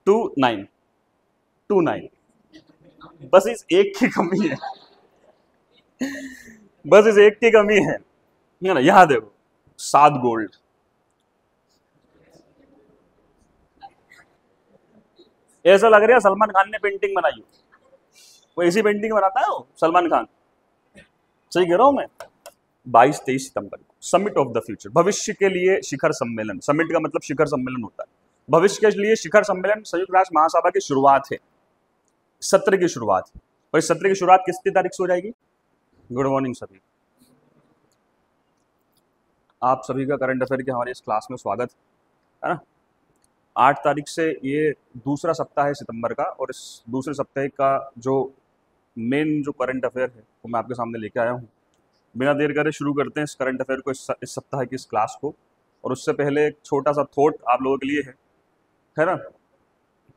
29 29 बस इस एक की कमी है, बस इस एक की कमी है ना। यहां देखो 7 गोल्ड, ऐसा लग रहा है सलमान खान ने पेंटिंग बनाई हो। वो ऐसी पेंटिंग बनाता है वो सलमान खान, सही कह रहा हूं मैं। 22-23 सितंबर को समिट ऑफ द फ्यूचर, भविष्य के लिए शिखर सम्मेलन। समिट का मतलब शिखर सम्मेलन होता है। भविष्य के लिए शिखर सम्मेलन संयुक्त राष्ट्र महासभा की शुरुआत है, सत्र की शुरुआत है। और इस सत्र की शुरुआत कितनी तारीख से हो जाएगी? गुड मॉर्निंग सभी, आप सभी का करंट अफेयर के हमारे इस क्लास में स्वागत है ना। 8 तारीख से ये दूसरा सप्ताह है सितंबर का, और इस दूसरे सप्ताह का जो मेन जो करंट अफेयर है वो मैं आपके सामने लेके आया हूँ। बिना देर करे शुरू करते हैं इस करंट अफेयर को, इस सप्ताह की इस क्लास को। और उससे पहले एक छोटा सा थॉट आप लोगों के लिए है ना।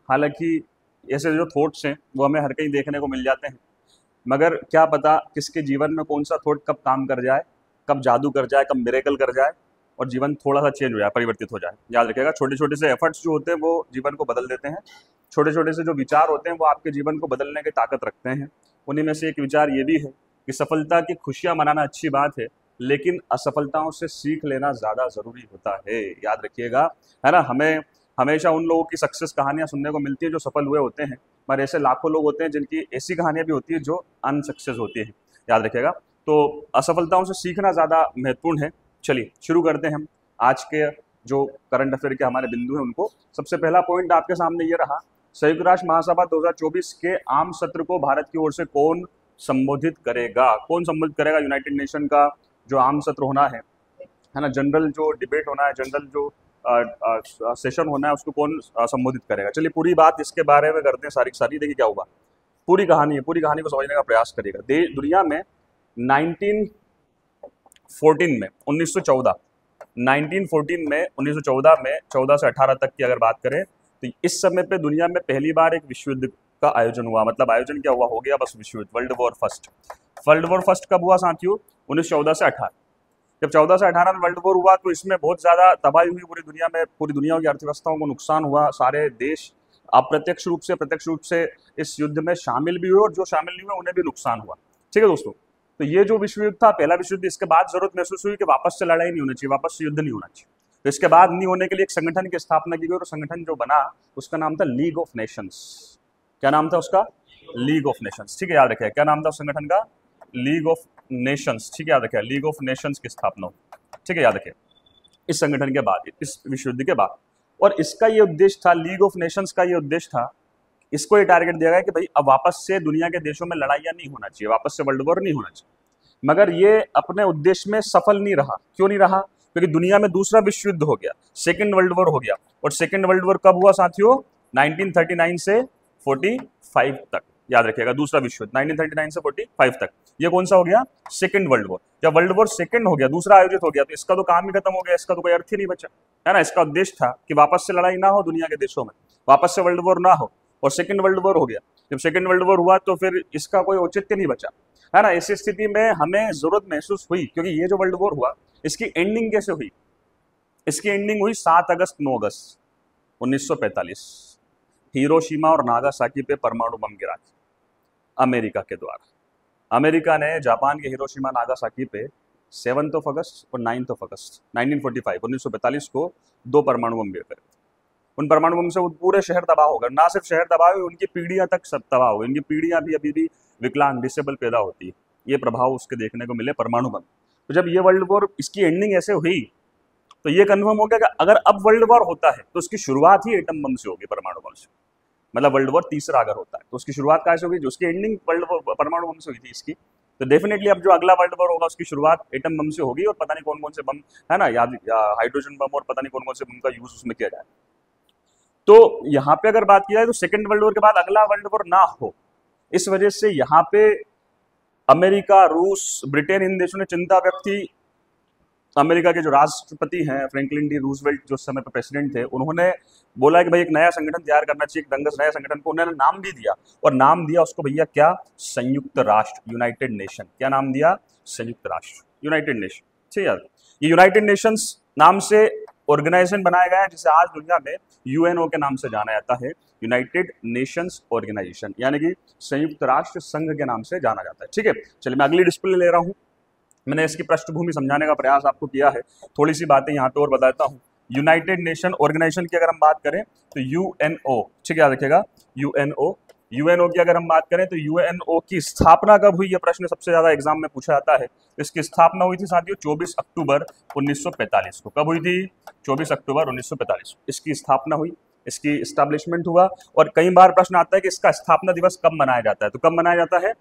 हालांकि ऐसे जो थॉट्स हैं वो हमें हर कहीं देखने को मिल जाते हैं, मगर क्या पता किसके जीवन में कौन सा थॉट कब काम कर जाए, कब जादू कर जाए, कब मिरेकल कर जाए और जीवन थोड़ा सा चेंज हो जाए, परिवर्तित हो जाए। याद रखिएगा, छोटे छोटे से एफर्ट्स जो होते हैं वो जीवन को बदल देते हैं। छोटे छोटे से जो विचार होते हैं वो आपके जीवन को बदलने की ताकत रखते हैं। उन्हीं में से एक विचार ये भी है कि सफलता की खुशियां मनाना अच्छी बात है, लेकिन असफलताओं से सीख लेना ज़्यादा ज़रूरी होता है। याद रखिएगा, है ना। हमें हमेशा उन लोगों की सक्सेस कहानियां सुनने को मिलती है जो सफल हुए होते हैं, पर ऐसे लाखों लोग होते हैं जिनकी ऐसी कहानियां भी होती है जो अनसक्सेस होती है। याद रखिएगा, तो असफलताओं से सीखना ज़्यादा महत्वपूर्ण है। चलिए शुरू करते हैं हम आज के जो करंट अफेयर के हमारे बिंदु हैं उनको। सबसे पहला पॉइंट आपके सामने ये रहा, संयुक्त राष्ट्र महासभा 2024 के आम सत्र को भारत की ओर से कौन संबोधित करेगा? कौन संबोधित करेगा? यूनाइटेड नेशन का जो आम सत्र होना है ना, जनरल जो डिबेट होना है, जनरल जो सेशन होना है, उसको कौन संबोधित करेगा? चलिए पूरी बात इसके बारे में करते हैं, सारी सारी। देखिए क्या हुआ, पूरी कहानी है, पूरी कहानी को समझने का प्रयास करिएगा। दुनिया में 1914 में 1914 में 14 से 18 तक की अगर बात करें तो इस समय पे दुनिया में पहली बार एक विश्व युद्ध का आयोजन हुआ। मतलब आयोजन क्या हुआ, हो गया बस विश्व युद्ध, world war first. World war first कब हुआ साथियों? 1914 से 18। जब 14 से 18 में वर्ल्ड वॉर हुआ तो इसमें बहुत ज़्यादा तबाही हुई पूरी दुनिया में, पूरी दुनिया की अर्थव्यवस्थाओं को नुकसान हुआ। सारे देश अप्रत्यक्ष रूप से प्रत्यक्ष रूप से इस युद्ध में शामिल भी हुए, और जो शामिल नहीं हुए उन्हें भी नुकसान हुआ। ठीक है दोस्तों, तो ये जो विश्व युद्ध था, पहला विश्व युद्ध, इसके बाद जरूरत महसूस हुई कि वापस से लड़ाई नहीं होनी चाहिए, वापस से युद्ध नहीं होना चाहिए। तो इसके बाद नहीं होने के लिए एक संगठन की स्थापना की गई, और संगठन जो बना उसका नाम था लीग ऑफ नेशंस। क्या नाम था उसका? League of Nations. ठीक है, याद रखिए क्या नाम था उस संगठन का? League of Nations. ठीक है, याद रखिए लीग ऑफ नेशंस की स्थापना हुई। ठीक है, याद रखिए इस संगठन के बाद, इस विश्व युद्ध के बाद। और इसका ये उद्देश्य था, लीग ऑफ नेशंस का ये उद्देश्य था, इसको ये टारगेट दिया गया कि भाई अब वापस से दुनिया के देशों में लड़ाइयाँ नहीं होना चाहिए, वापस से वर्ल्ड वॉर नहीं होना चाहिए। मगर ये अपने उद्देश्य में सफल नहीं रहा। क्यों नहीं रहा? क्योंकि दुनिया में दूसरा विश्व युद्ध हो गया, सेकेंड वर्ल्ड वॉर हो गया। और सेकेंड वर्ल्ड वॉर कब हुआ साथियों? 1939 से 45 तक। याद रखिएगा, दूसरा विश्व युद्ध 1939 से 45 तक। ये कौन सा हो गया? Second world war. जब वर्ल्ड वॉर सेकेंड हो गया, दूसरा आयोजित हो गया, तो इसका तो काम ही खत्म हो गया, इसका तो कोई अर्थ ही नहीं बचा, है ना। इसका उद्देश्य था कि वापस से लड़ाई ना हो दुनिया के देशों में, वापस से वर्ल्ड वॉर ना हो, और सेकेंड वर्ल्ड वॉर हो गया। जब सेकेंड वर्ल्ड वॉर हुआ तो फिर इसका कोई औचित्य नहीं बचा, है ना। इस स्थिति में हमें जरूरत महसूस हुई, क्योंकि ये जो वर्ल्ड वॉर हुआ इसकी एंडिंग कैसे हुई? इसकी एंडिंग हुई 7 अगस्त 9 अगस्त 1945। हिरोशिमा और नागासाकी पे परमाणु बम गिरा अमेरिका के द्वारा। अमेरिका ने जापान के हिरोशिमा नागासाकी पे 7 अगस्त और 9 अगस्त 1945 को 2 परमाणु बम गिर गए। उन परमाणु बम से वो पूरे शहर तबाह हो गए। ना सिर्फ शहर तबाह हुए, उनकी पीढ़ियां तक सब तबाह हो गई। उनकी पीढ़ियां भी अभी भी विकलांग, डिसेबल पैदा होती है। ये प्रभाव उसके देखने को मिले परमाणु बम। तो जब ये वर्ल्ड वॉर, इसकी एंडिंग ऐसे हुई तो ये कन्फर्म हो गया कि अगर अब वर्ल्ड वॉर होता है तो उसकी शुरुआत ही एटम बम से होगी, परमाणु बम से। मतलब वर्ल्ड वॉर तीसरा अगर होता है तो उसकी शुरुआत कहाँ से होगी? जो उसकी एंडिंग वर्ल्ड वॉर परमाणु बम से हुई थी इसकी, तो डेफिनेटली अब जो अगला वर्ल्ड वॉर होगा उसकी शुरुआत एटम बम से होगी। और पता नहीं कौन कौन से बम, है ना, हाइड्रोजन बम और पता नहीं कौन कौन से बम का यूज उसमें किया जाए। तो यहाँ पे अगर बात की जाए तो सेकेंड वर्ल्ड वॉर के बाद अगला वर्ल्ड वॉर ना हो, इस वजह से यहाँ पे अमेरिका, रूस, ब्रिटेन, इन देशों ने चिंता व्यक्त की। अमेरिका के जो राष्ट्रपति हैं फ्रैंकलिन डी रूजवेल्ट, जो समय पर प्रेसिडेंट थे, उन्होंने बोला कि भाई एक नया संगठन तैयार करना चाहिए, एक दंगस नया संगठन को उन्होंने नाम भी दिया। और नाम दिया उसको भैया क्या? संयुक्त राष्ट्र, यूनाइटेड नेशन। क्या नाम दिया? संयुक्त राष्ट्र, यूनाइटेड नेशन। ठीक है, ये यूनाइटेड नेशंस नाम से ऑर्गेनाइजेशन बनाया गया है जिसे आज दुनिया में यूएनओ के नाम से जाना जाता है, यूनाइटेड नेशंस ऑर्गेनाइजेशन, यानी कि संयुक्त राष्ट्र संघ के नाम से जाना जाता है। ठीक है, चलिए मैं अगली डिस्प्ले ले रहा हूँ। मैंने इसकी पृष्ठभूमि समझाने का प्रयास आपको किया है, थोड़ी सी बातें यहाँ पे और बताता हूँ। यूनाइटेड नेशन ऑर्गेनाइजेशन की अगर हम बात करें तो यूएनओ, ठीक है याद रखिएगा, यूएनओ की अगर हम बात करें तो यूएनओ की स्थापना कब हुई, यह प्रश्न सबसे ज्यादा एग्जाम में पूछा जाता है। इसकी स्थापना हुई थी साथियों 24 अक्टूबर 1945 को। कब हुई थी? 24 अक्टूबर 1945 इसकी स्थापना हुई, इसकी इस्टेब्लिशमेंट हुआ। और कई बार प्रश्न आता है कि इसका स्थापना दिवस कब मनाया जाता है, तो कब मनाया जाता है?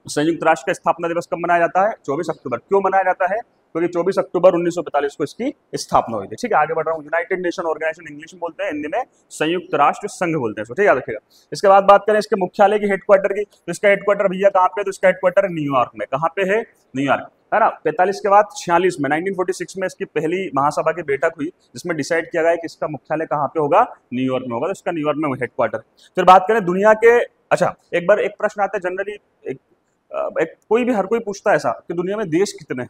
संयुक्त राष्ट्र का स्थापना दिवस कब मनाया जाता है? 24 अक्टूबर। क्यों मनाया जाता है? क्योंकि 24 अक्टूबर 1945 को इसकी स्थापना हुई थी। ठीक है, आगे बढ़ रहा हूँ। यूनाइटेड नेशन ऑर्गेनाइजेशन इंग्लिश में बोलते हैं, हिंदी में संयुक्त राष्ट्र संघ बोलते हैं, ठीक है, याद रखिएगा। इसके बाद बात करें इसके मुख्यालय की, हेडक्वार्टर की, तो इसका हेडक्वार्टर भैया कहाँ पे? तो इसका हेडक्वार्टर न्यूयॉर्क में। कहाँ पे है? न्यूयॉर्क, है ना। 45 के बाद 46 में 1946 में इसकी पहली महासभा की बैठक हुई जिसमें डिसाइड किया गया कि इसका मुख्यालय कहाँ पे होगा? न्यूयॉर्क में होगा, तो इसका न्यूयॉर्क में हेडक्वार्टर। फिर बात करें दुनिया के, अच्छा एक बार एक प्रश्न आता है जनरली, कोई भी हर कोई पूछता है ऐसा कि दुनिया में देश कितने,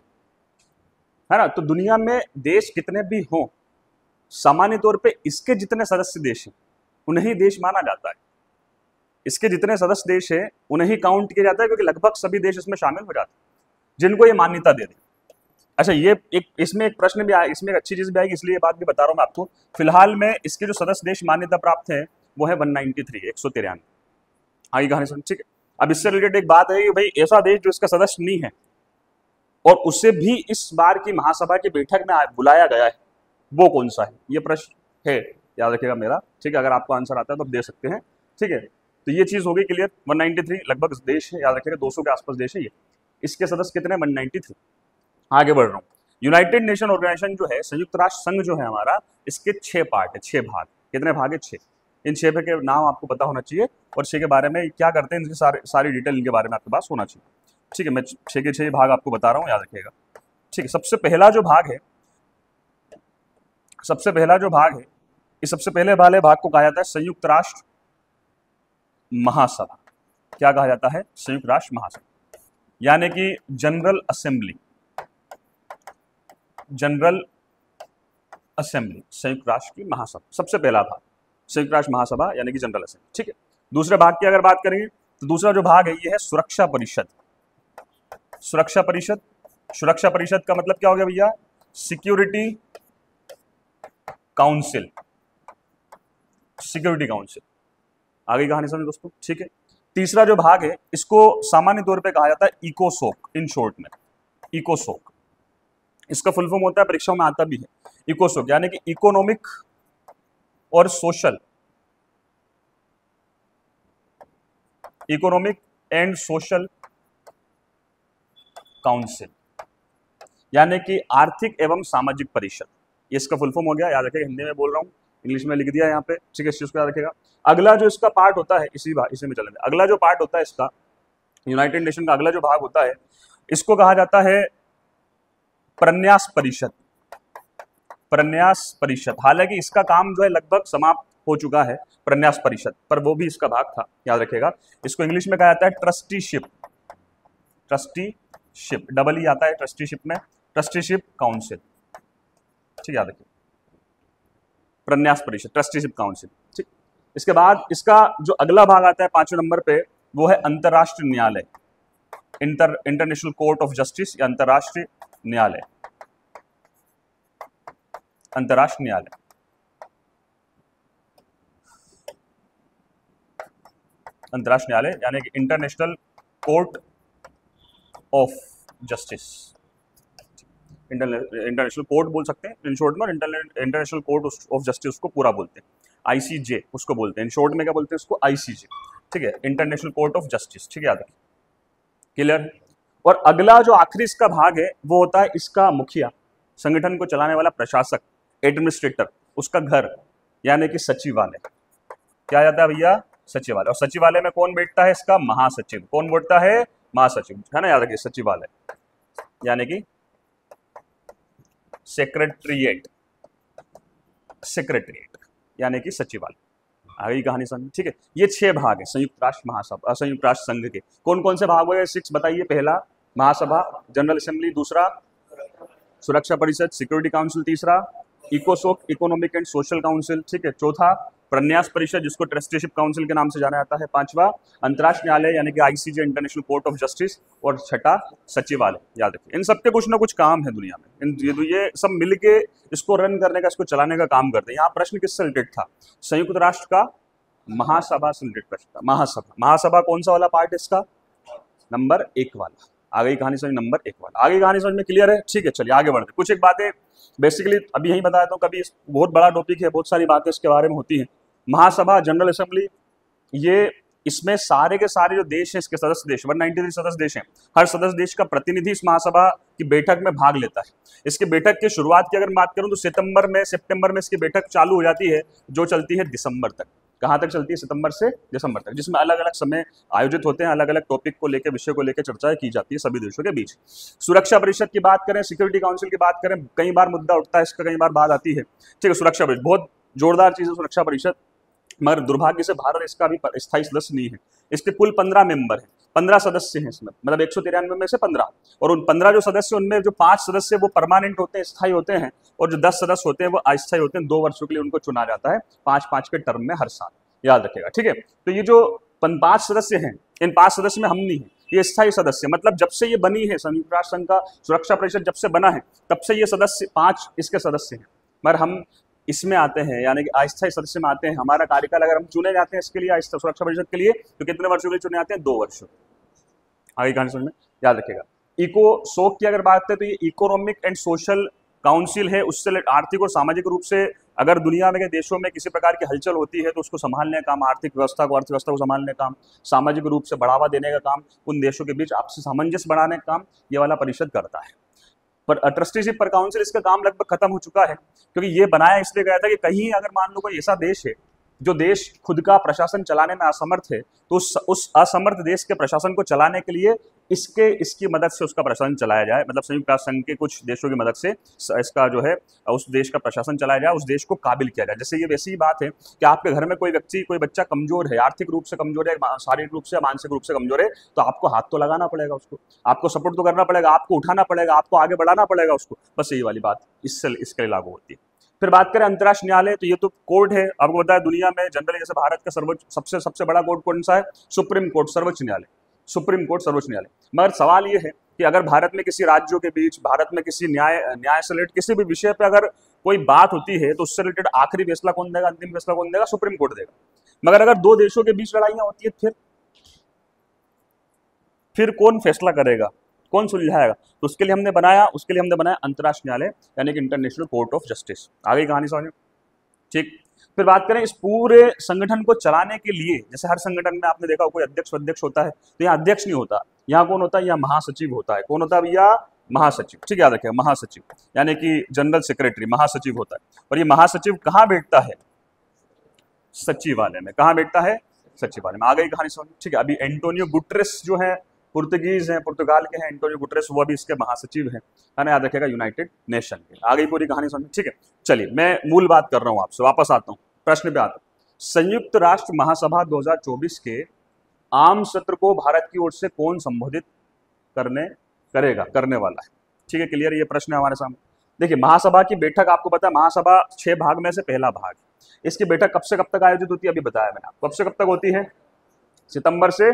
है ना। तो दुनिया में देश कितने भी हों, सामान्य तौर पे इसके जितने सदस्य देश हैं उन्हें ही देश माना जाता है। इसके जितने सदस्य देश हैं उन्हें ही काउंट किया जाता है, क्योंकि लगभग सभी देश इसमें शामिल हो जाते हैं जिनको ये मान्यता दे दी। अच्छा, ये एक इसमें एक प्रश्न भी आया, इसमें एक अच्छी चीज भी आएगी, इसलिए ये बात भी बता रहा हूं मैं आपको। फिलहाल में इसके जो सदस्य देश मान्यता प्राप्त है वो है 193, 193। आगे कहानी सुन, ठीक है। अब इससे रिलेटेड एक बात है कि भाई ऐसा देश जो इसका सदस्य नहीं है और उसे भी इस बार की महासभा की बैठक में बुलाया गया है, वो कौन सा है? ये प्रश्न है, याद रखिएगा मेरा, ठीक है। अगर आपको आंसर आता है तो आप दे सकते हैं, ठीक है। तो ये चीज हो गई क्लियर। 193 लगभग देश है, याद रखिएगा 200 के आसपास देश है ये। इसके सदस्य कितने? 193। आगे बढ़ रहा हूँ। यूनाइटेड नेशन ऑर्गेनाइजेशन जो है, संयुक्त राष्ट्र संघ जो है हमारा, इसके 6 पार्ट है, 6 भाग। कितने भाग है? 6। इन 6 के नाम आपको पता होना चाहिए और 6 के बारे में क्या करते हैं, इनकी सारी डिटेल इनके बारे में आपके पास होना चाहिए, ठीक है। मैं 6 के 6 भाग आपको बता रहा हूँ, याद रखिएगा, ठीक है। सबसे पहला जो भाग है, इस सबसे पहले वाले भाग को कहा जाता है संयुक्त राष्ट्र महासभा। क्या कहा जाता है? संयुक्त राष्ट्र महासभा, यानी कि जनरल असेंबली, संयुक्त राष्ट्र की महासभा। सबसे पहला भाग संयुक्त राष्ट्र महासभा यानी कि जनरल असेंबली, ठीक है। दूसरे भाग की अगर बात करेंगे तो दूसरा जो भाग है ये है सुरक्षा परिषद। सुरक्षा परिषद का मतलब क्या हो गया भैया? सिक्योरिटी काउंसिल, आगे कहानी समझ दोस्तों, ठीक है। तीसरा जो भाग है इसको सामान्य तौर पे कहा जाता है इकोसोक, इन शॉर्ट में इकोसोक। इसका फुल फॉर्म होता है, परीक्षाओं में आता भी है, इकोसोक यानी कि इकोनॉमिक और social, economic and social council, यानी कि आर्थिक एवं सामाजिक परिषद। ये इसका फुल फॉर्म हो गया, याद रखिएगा। हिंदी में बोल रहा हूँ, इंग्लिश में लिख दिया यहाँ पे, ठीक है। इस चीज को याद रखिएगा। अगला जो इसका पार्ट होता है, इसी में चलेंगे। अगला जो पार्ट होता है इसका, यूनाइटेड नेशन का अगला जो भाग होता है, इसको कहा जाता है प्रन्यास परिषद। हालांकि इसका काम जो है लगभग समाप्त हो चुका है, प्रन्यास परिषद, पर वो भी इसका भाग था, याद रखिएगा। इसको इंग्लिश में कहा जाता है ट्रस्टीशिप, डबल ही आता है ट्रस्टीशिप में, ट्रस्टीशिप काउंसिल, ठीक, याद रखिए। प्रन्यास परिषद, ट्रस्टीशिप काउंसिल, ठीक। इसके बाद इसका जो अगला भाग आता है 5वें नंबर पे, वो है अंतरराष्ट्रीय न्यायालय, इंटरनेशनल कोर्ट ऑफ जस्टिस या अंतरराष्ट्रीय न्यायालय, यानी कि international court of justice, international court बोल सकते हैं इन शॉर्ट में, इंटरनेशनल कोर्ट ऑफ जस्टिस उसको पूरा बोलते हैं, आईसीजे उसको बोलते हैं, इन शॉर्ट में क्या बोलते हैं उसको? आईसीजे, ठीक है, इंटरनेशनल कोर्ट ऑफ जस्टिस, ठीक है, याद रखिए, क्लियर। और अगला जो आखिरी इसका भाग है वो होता है इसका मुखिया, संगठन को चलाने वाला प्रशासक, एडमिनिस्ट्रेटर, उसका घर, यानी कि सचिवालय। क्या जाता है भैया? सचिवालय। और सचिवालय में कौन बैठता है? इसका महासचिव। कौन बैठता है? महासचिव, है ना, याद रखिए। सचिवालय यानी कि सेक्रेटरिएट यानी कि सचिवालय। आगे कहानी समझ, ठीक है। ये 6 भाग है संयुक्त राष्ट्र महासभा, संयुक्त राष्ट्र संघ के। कौन कौन से भाग हुए? 6 बताइए। पहला महासभा, जनरल असेंबली, दूसरा सुरक्षा परिषद, सिक्योरिटी काउंसिल, तीसरा इकोसोक इकोनॉमिक एंड सोशल काउंसिल, ठीक है। चौथा प्रन्यास परिषद जिसको ट्रस्टीशिप काउंसिल के नाम से जाना जाता है। पांचवा अंतर्राष्ट्रीय न्यायालय यानी कि ICJ international court of justice. और छठा सचिवालय। याद रखिए इन सबके कुछ ना कुछ काम है दुनिया में, ये सब मिलके इसको रन करने का, इसको चलाने का काम करते हैं। यहाँ प्रश्न किससे रिलेटेड था? संयुक्त राष्ट्र का महासभा से रिलेटेड प्रश्न था। महासभा कौन सा वाला पार्ट है इसका? नंबर 1 वाला। आगे कहानी समझ नंबर 1 वाला। आगे कहानी समझ में क्लियर है? ठीक है, चलिए आगे बढ़ते। कुछ एक बातें बेसिकली अभी यही बता देता हूँ, कभी बहुत बड़ा टॉपिक है, बहुत सारी बातें इसके बारे में होती हैं। महासभा जनरल असेंबली, ये इसमें सारे के सारे जो देश हैं, इसके सदस्य देश 193 सदस्य देश हैं, हर सदस्य देश का प्रतिनिधि इस महासभा की बैठक में भाग लेता है। इसकी बैठक की शुरुआत की अगर बात करूं तो सितंबर में इसकी बैठक चालू हो जाती है, जो चलती है दिसंबर तक। कहाँ तक चलती है? सितंबर से दिसंबर तक, जिसमें अलग अलग समय आयोजित होते हैं, अलग अलग टॉपिक को लेकर, विषय को लेकर चर्चाएं की जाती है सभी देशों के बीच। सुरक्षा परिषद की बात करें, सिक्योरिटी काउंसिल की बात करें, कई बार मुद्दा उठता है इसका, कई बार बात आती है, ठीक है। सुरक्षा परिषद बहुत जोरदार चीज है सुरक्षा परिषद, मगर दुर्भाग्य से भारत इसका भी स्थायी सदस्य नहीं है। इसके कुल 15 मेंबर हैं, 15 सदस्य हैं इसमें, मतलब 193 में से 15। और उन 15 जो सदस्य, उनमें जो 5 सदस्य वो परमानेंट होते हैं, स्थायी होते हैं, और जो 10 सदस्य होते हैं वो अस्थायी होते हैं। 2 वर्षों के लिए उनको चुना जाता है, 5-5 के टर्म में हर साल। याद रखेगा, ठीक है। तो ये जो 5 सदस्य हैं, इन 5 सदस्य में हम नहीं है, ये स्थायी सदस्य, मतलब जब से ये बनी है संयुक्त राष्ट्र संघ का सुरक्षा परिषद, जब से बना है तब से ये सदस्य 5 इसके सदस्य हैं, मगर हम इसमें आते हैं, यानी कि अस्थायी सदस्य में आते हैं। हमारा कार्यकाल अगर हम चुने जाते हैं इसके लिए, सुरक्षा परिषद के लिए, तो कितने वर्षों के लिए चुने जाते हैं? 2 वर्षों। आगे कहानी समझ में, याद रखेगा। इकोसोक की अगर बात करें तो ये इकोनॉमिक एंड सोशल काउंसिल है, उससे आर्थिक और सामाजिक रूप से अगर दुनिया में के देशों में किसी प्रकार की हलचल होती है तो उसको संभालने का काम, आर्थिक व्यवस्था को, अर्थव्यवस्था को संभालने का काम, सामाजिक रूप से बढ़ावा देने का काम, उन देशों के बीच आपसी सामंजस्य बढ़ाने का काम ये वाला परिषद करता है। पर ट्रस्टीशिप पर काउंसिल, इसका काम लगभग खत्म हो चुका है, क्योंकि ये बनाया इसलिए गया था कि कहीं अगर मान लो कोई ऐसा देश है जो देश खुद का प्रशासन चलाने में असमर्थ है, तो उस असमर्थ देश के प्रशासन को चलाने के लिए इसकी मदद से उसका प्रशासन चलाया जाए, मतलब संयुक्त राष्ट्र संघ के कुछ देशों की मदद से इसका जो है उस देश का प्रशासन चलाया जाए, उस देश को काबिल किया जाए। जैसे ये वैसी ही बात है कि आपके घर में कोई व्यक्ति, कोई बच्चा कमजोर है, आर्थिक रूप से कमजोर है, शारीरिक रूप से, मानसिक रूप से कमजोर है, तो आपको हाथ तो लगाना पड़ेगा उसको, आपको सपोर्ट तो करना पड़ेगा, आपको उठाना पड़ेगा, आपको आगे बढ़ाना पड़ेगा उसको। बस यही वाली बात इसके लागू होती है। फिर बात करें अंतर्राष्ट्रीय न्यायालय, तो ये तो कोर्ट है, आपको पता है दुनिया में जनरली जैसे भारत का सबसे बड़ा कोर्ट कौन सा है? सुप्रीम कोर्ट, सर्वोच्च न्यायालय, सुप्रीम कोर्ट, सर्वोच्च न्यायालय। मगर सवाल ये है कि अगर भारत में किसी राज्यों के बीच, भारत में किसी न्याय से रिलेटेड किसी भी विषय पे अगर कोई बात होती है तो उससे रिलेटेड आखिरी फैसला कौन देगा, अंतिम फैसला कौन देगा? सुप्रीम कोर्ट देगा। मगर अगर 2 देशों के बीच लड़ाइयां होती है फिर कौन फैसला करेगा, कौन सुलझाएगा? तो उसके लिए हमने बनाया अंतर्राष्ट्रीय न्यायालय, यानी कि इंटरनेशनल कोर्ट ऑफ जस्टिस। आगे कहानी समझ, ठीक। फिर बात करें इस पूरे संगठन को चलाने के लिए, जैसे हर संगठन में आपने देखा कोई अध्यक्ष होता है, तो यहाँ अध्यक्ष नहीं होता, यहाँ कौन होता है? यहाँ महासचिव होता है। कौन होता है भैया? महासचिव, ठीक है, याद रखिएगा, महासचिव यानी कि जनरल सेक्रेटरी, महासचिव होता है। और ये महासचिव कहाँ बैठता है? सचिवालय में। कहाँ बैठता है? सचिवालय में। आगे कहानी समझ, ठीक है। अभी एंटोनियो गुटरेस जो है, पुर्तगीज हैं, पुर्तगाल के हैं एंटोनियो गुटरेस, वो अभी इसके महासचिव हैं, है ना, याद रखेगा, यूनाइटेड नेशन के। आगे पूरी कहानी समझ, ठीक है। चलिए मैं मूल बात कर रहा हूँ आपसे, वापस आता हूँ प्रश्न पे आता हूँ। संयुक्त राष्ट्र महासभा 2024 के आम सत्र को भारत की ओर से कौन संबोधित करने वाला है? ठीक है, क्लियर? ये प्रश्न है हमारे सामने। देखिए, महासभा की बैठक आपको पता है, महासभा 6 भाग में से पहला भाग, इसकी बैठक कब से कब तक आयोजित होती है? अभी बताया मैंने आपको। कब से कब तक होती है? सितंबर से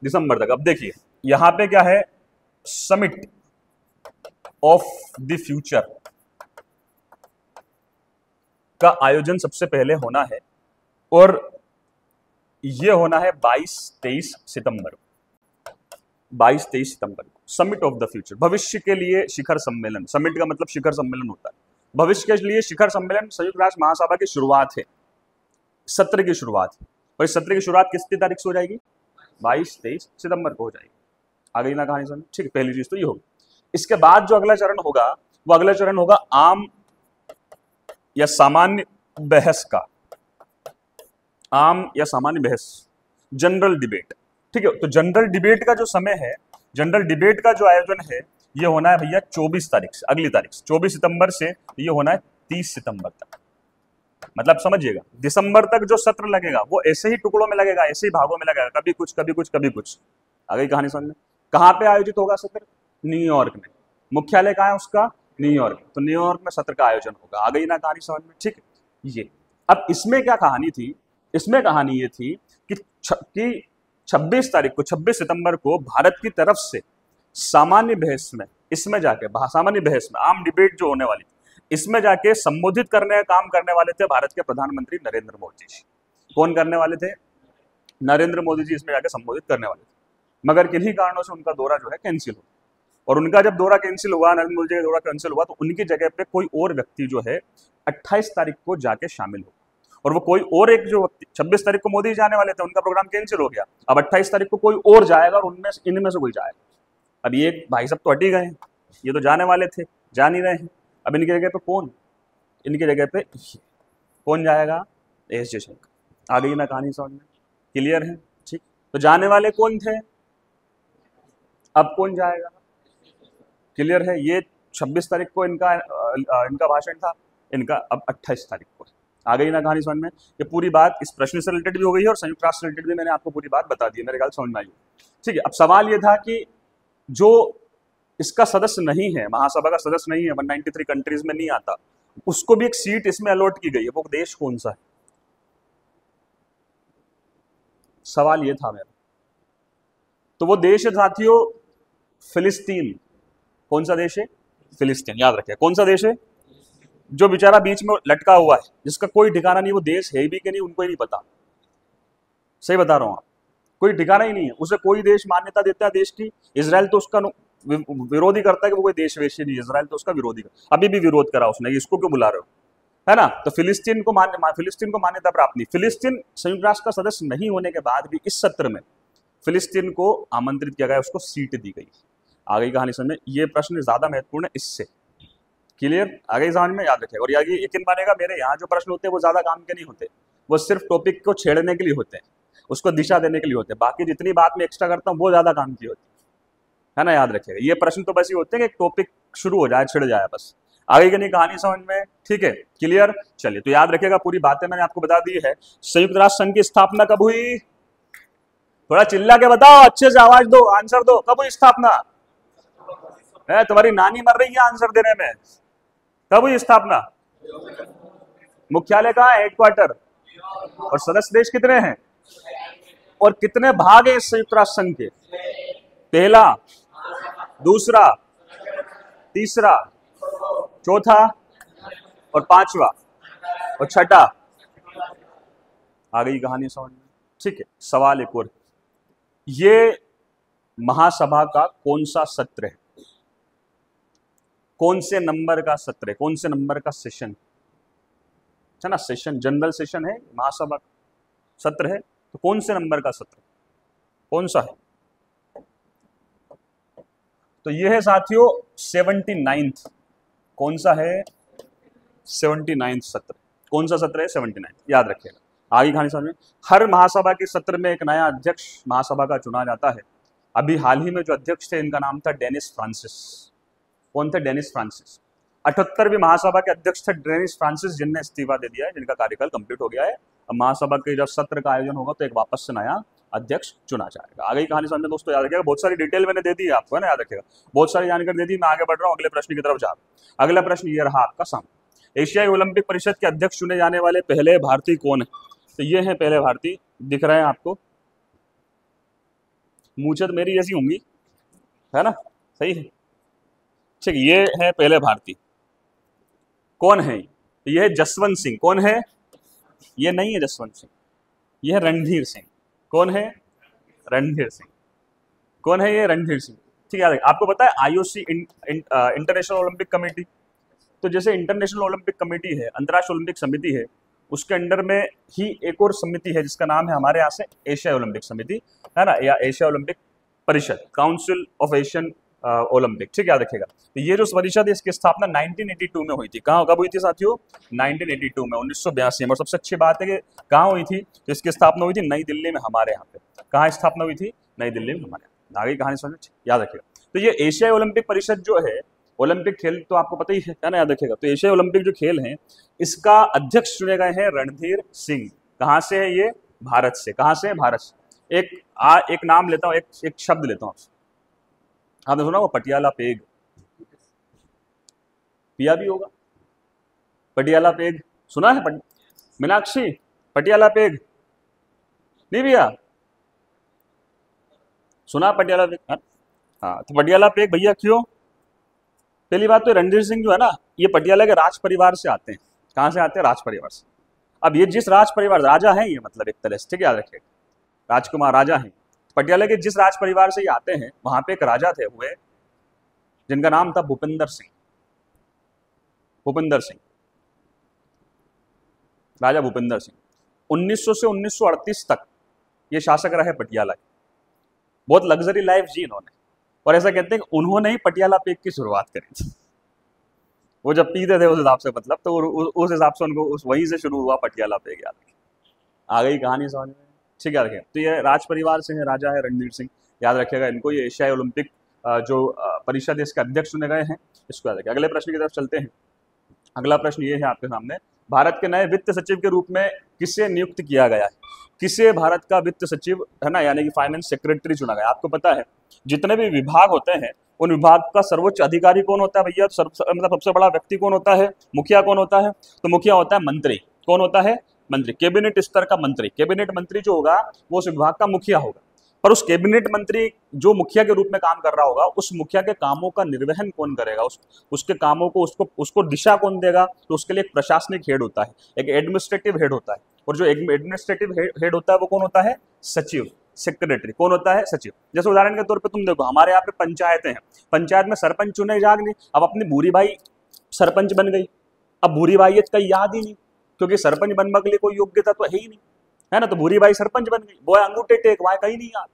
दिसंबर तक। अब देखिए यहां पे क्या है, समिट ऑफ द फ्यूचर का आयोजन सबसे पहले होना है, और ये होना है 22-23 सितंबर को। 22-23 सितंबर को समिट ऑफ द फ्यूचर, भविष्य के लिए शिखर सम्मेलन। समिट का मतलब शिखर सम्मेलन होता है, भविष्य के लिए शिखर सम्मेलन। संयुक्त राष्ट्र महासभा की शुरुआत है, सत्र की शुरुआत है, और इस सत्र की शुरुआत कितनी तारीख से हो जाएगी? 22-23 सितंबर को हो जाएगी। आगे ना कहानी समझ, ठीक है। पहली चीज तो ये होगी। इसके बाद जो अगला चरण होगा, वो अगला चरण होगा आम या सामान्य बहस का, आम या सामान्य बहस, जनरल डिबेट, ठीक है। तो जनरल डिबेट का जो समय है, जनरल डिबेट का जो आयोजन है, ये होना है भैया 24 तारीख से, अगली तारीख से 24 सितंबर से ये होना है 30 सितंबर तक। मतलब समझिएगा, दिसंबर तक जो सत्र लगेगा वो ऐसे ही टुकड़ों में लगेगा, ऐसे ही भागों में लगेगा, कभी कुछ कभी कुछ कभी कुछ। आगे कहानी समझ में। कहाँ पे आयोजित होगा सत्र? न्यूयॉर्क में। मुख्यालय कहाँ है उसका? न्यूयॉर्क। तो न्यूयॉर्क में सत्र का आयोजन होगा। आ गई ना कहानी समझ में? ठीक है। ये अब इसमें क्या कहानी थी? इसमें कहानी ये थी कि 26 तारीख को, 26 सितंबर को भारत की तरफ से सामान्य बहस में, इसमें जाके सामान्य बहस में, आम डिबेट जो होने वाली, इसमें जाके संबोधित करने का काम करने वाले थे भारत के प्रधानमंत्री नरेंद्र मोदी जी। कौन करने वाले थे? नरेंद्र मोदी जी इसमें जाके संबोधित करने वाले थे। मगर किन्हीं कारणों से उनका दौरा जो है कैंसिल हुआ। और उनका जब दौरा कैंसिल हुआ, नरेंद्र मोदी जी का दौरा कैंसिल हुआ, तो उनकी जगह पे कोई और व्यक्ति जो है 28 तारीख को जाके शामिल हुआ। और वो कोई और एक जो व्यक्ति, 26 तारीख को मोदी जाने वाले थे, उनका प्रोग्राम कैंसिल हो गया। अब 28 तारीख को कोई और जाएगा और उनमें इनमें से कोई जाएगा। अब ये भाई साहब तो हट ही गए हैं, ये तो जाने वाले थे, जा नहीं रहे हैं। अब इनकी जगह पे कौन? इनकी जगह पे कौन जाएगा? एस जयशंकर। आ गई ना कहानी समझ में? क्लियर है? ठीक। तो जाने वाले कौन थे? अब कौन जाएगा? क्लियर है? ये 26 तारीख को इनका भाषण था, इनका अब 28 तारीख को। आ गई ना कहानी समझ में? ये पूरी बात इस प्रश्न से रिलेटेड भी हो गई है और संयुक्त राष्ट्र से रिलेटेड भी मैंने आपको पूरी बात बता दी है, मेरे ख्याल समझ में आई। ठीक है। अब सवाल ये था कि जो इसका सदस्य नहीं है, महासभा का सदस्य नहीं है, 193 कंट्रीज में नहीं आता, उसको भी एक सीट इसमें अलॉट की गई है। वो देश कौन सा है? सवाल ये था मेरा। तो वो देश है साथियों फिलिस्तीन। कौन सा देश है? फिलिस्तीन। याद रखिए कौन सा देश है? जो बेचारा बीच में लटका हुआ है, जिसका कोई ठिकाना नहीं। वो देश है भी कि नहीं उनको ही नहीं पता। सही बता रहा हूं आप, कोई ठिकाना ही नहीं है। उसे कोई देश मान्यता देता है देश की। इजराइल तो उसका विरोधी करता है कि वो कोई देश वेश नहीं। इजराइल तो उसका विरोधी, अभी भी विरोध करा उसने, इसको क्यों बुला रहे हो, है ना? तो फिलिस्तीन को मान्यता प्राप्त नहीं। फिलिस्तीन संयुक्त राष्ट्र का सदस्य नहीं होने के बाद भी इस सत्र में फिलिस्तीन को आमंत्रित किया गया, उसको सीट दी गई। आ गई कहानी समझ में? ये प्रश्न ज्यादा महत्वपूर्ण है इससे। क्लियर? आ गई समझ में? याद रखेगा। और ये यकीन मानेगा, मेरे यहाँ जो प्रश्न होते हैं वो ज्यादा काम के नहीं होते, वो सिर्फ टॉपिक को छेड़ने के लिए होते हैं, उसको दिशा देने के लिए होते हैं। बाकी जितनी बात मैं एक्स्ट्रा करता हूँ वो ज्यादा काम की होती है ना? याद रखिएगा। ये प्रश्न तो बस ये होते हैं कि एक टॉपिक शुरू हो जाए, छिड़ जाए, बस। आ गई कि नहीं कहानी समझ में? ठीक है। क्लियर? चलिए, तो याद रखिएगा पूरी बातें मैंने आपको बता दी है। संयुक्त राष्ट्र संघ की स्थापना कब हुई? थोड़ा चिल्ला के बताओ, अच्छे से आवाज दो, आंसर दो। कब हुई स्थापना? तुम्हारी नानी मर रही है आंसर देने में। कब हुई स्थापना? मुख्यालय कहाँ है? हेडक्वार्टर। और सदस्य देश कितने हैं? और कितने भाग है इस संयुक्त राष्ट्र संघ के? पहला, दूसरा, तीसरा, चौथा और पांचवा और छठा। आ गई कहानी समझ में? ठीक है। सवाल एक और, ये महासभा का कौन सा सत्र है? कौन से नंबर का सत्र है? कौन से नंबर का सेशन है ना? सेशन, जनरल सेशन है, महासभा सत्र है, तो कौन से नंबर का सत्र, कौन सा है? तो ये है साथियों 79th। कौन सा है? 79th सत्र। कौन सा सत्र है? 79th। याद रखिएगा। आगे कहानी समझ में? हर महासभा के सत्र में एक नया अध्यक्ष महासभा का चुना जाता है। अभी हाल ही में जो अध्यक्ष थे, इनका नाम था डेनिस फ्रांसिस। कौन थे? Dennis Francis. 78वीं महासभा के अध्यक्ष थे डेनिस फ्रांसिस, जिनने इस्तीफा दे दिया है, जिनका कार्यकाल कंप्लीट हो गया है। अब महासभा के जब सत्र का आयोजन होगा तो एक वापस से नया अध्यक्ष चुना जाएगा। आगे कहानी समझ में दोस्तों? याद रखिएगा। बहुत सारी डिटेल मैंने दे दी है आपको, है ना? याद रखिएगा, बहुत सारी जानकारी दे दी। मैं आगे बढ़ रहा हूँ अगले प्रश्न की तरफ जा रहा हूँ। अगला प्रश्न ये रहा आपका सामने। एशियाई ओलंपिक परिषद के अध्यक्ष चुने जाने वाले पहले भारतीय कौन है? तो ये है पहले भारतीय, दिख रहे हैं आपको। मूंछें तो मेरी जैसी होंगी, है ना? सही है। ठीक, ये है पहले भारतीय। कौन है? ये है जसवंत सिंह। कौन है? ये नहीं है जसवंत सिंह, ये है रणधीर सिंह। कौन है? रणधीर सिंह। कौन है ये? रणधीर सिंह। ठीक है। आपको पता है आईओसी, इंटरनेशनल ओलंपिक कमेटी, तो जैसे इंटरनेशनल ओलंपिक कमेटी है, अंतर्राष्ट्रीय ओलंपिक समिति है, उसके अंडर में ही एक और समिति है जिसका नाम है हमारे यहाँ से एशिया ओलंपिक समिति, है ना? या एशिया ओलंपिक परिषद, काउंसिल ऑफ एशियन ओलंपिक। ठीक है, याद रखिएगा। तो ये जो परिषद है, इसकी स्थापना 1982 में हुई थी। कहाँ, कब हुई थी साथियों? 1982 में, 1982 में। और सबसे अच्छी बात है कि कहाँ हुई थी? तो इसकी स्थापना हुई थी नई दिल्ली में, हमारे यहाँ पे। कहाँ स्थापना हुई थी? नई दिल्ली में, हमारे यहाँ। आगे कहानी समझ, याद रखिएगा। तो ये एशियाई ओलंपिक परिषद जो है, ओलंपिक खेल तो आपको पता ही है ना? याद रखिएगा। तो एशियाई ओलंपिक जो खेल हैं, इसका अध्यक्ष चुने गए हैं रणधीर सिंह। कहाँ से है ये? भारत से। कहाँ से? भारत से। एक नाम लेता हूँ, एक शब्द लेता हूँ। आपने सुना वो पटियाला पेग? पिया भी होगा। पटियाला पेग सुना है? मीनाक्षी, पटियाला पेग नहीं भैया सुना पटियाला पेग? हाँ, तो पटियाला पेग भैया क्यों? पहली बात तो रणधीर सिंह जो है ना, ये पटियाला के राज परिवार से आते हैं। कहाँ से आते हैं? राज परिवार से। अब ये जिस राज परिवार, राजा हैं ये, मतलब एक तरह से, ठीक है, याद रखिए, राजकुमार राजा हैं। पटियाला के जिस राज परिवार से ये आते हैं, वहां पे एक राजा थे हुए, जिनका नाम था भूपिंदर सिंह। भूपिंदर सिंह, राजा भूपिंदर सिंह 1900 से 1938 तक ये शासक रहे पटियाला के। बहुत लग्जरी लाइफ जी इन्होंने, और ऐसा कहते हैं कि उन्होंने ही पटियाला पेग की शुरुआत करी थी। वो जब पीते थे उस हिसाब से, मतलब तो उस हिसाब से उनको वहीं से शुरू हुआ पटियाला पेग। याद रखिए, आ गई कहानी समझ में? ठीक है, रखिए। तो ये राज परिवार से है, राजा है रणधीर सिंह, याद रखिएगा इनको। ये एशियाई ओलंपिक जो परिषद है इसके अध्यक्ष चुने गए हैं, इसको याद रखिए। अगले प्रश्न की तरफ चलते हैं। अगला प्रश्न ये है आपके सामने, भारत के नए वित्त सचिव के रूप में किसे नियुक्त किया गया है? किसे भारत का वित्त सचिव है ना, यानी कि फाइनेंस सेक्रेटरी चुना गया? आपको पता है जितने भी विभाग होते हैं उन विभाग का सर्वोच्च अधिकारी कौन होता है भैया? मतलब सबसे बड़ा व्यक्ति कौन होता है? मुखिया कौन होता है? तो मुखिया होता है मंत्री। कौन होता है? मंत्री। कैबिनेट स्तर का मंत्री। कैबिनेट मंत्री जो होगा वो उस विभाग का मुखिया होगा। पर उस कैबिनेट मंत्री जो मुखिया के रूप में काम कर रहा होगा, उस मुखिया के कामों का निर्वहन कौन करेगा? उसके कामों को उसको दिशा कौन देगा? तो उसके लिए एक प्रशासनिक हेड होता है, एक एडमिनिस्ट्रेटिव हेड होता है। और जो एडमिनिस्ट्रेटिव हेड होता है वो कौन होता है? सचिव, सेक्रेटरी। कौन होता है? सचिव। जैसे उदाहरण के तौर पे तुम देखो, हमारे यहाँ पे पंचायतें हैं, पंचायत में सरपंच चुने जाग नहीं। अब अपनी भूरी बाई सरपंच बन गई, अब भूरी बाई का याद ही नहीं, क्योंकि सरपंच बनने के लिए कोई योग्यता तो है ही नहीं, है ना। तो भूरी बाई सरपंच बन गई, वो अंगूठे टेक, वहां कहीं नहीं याद।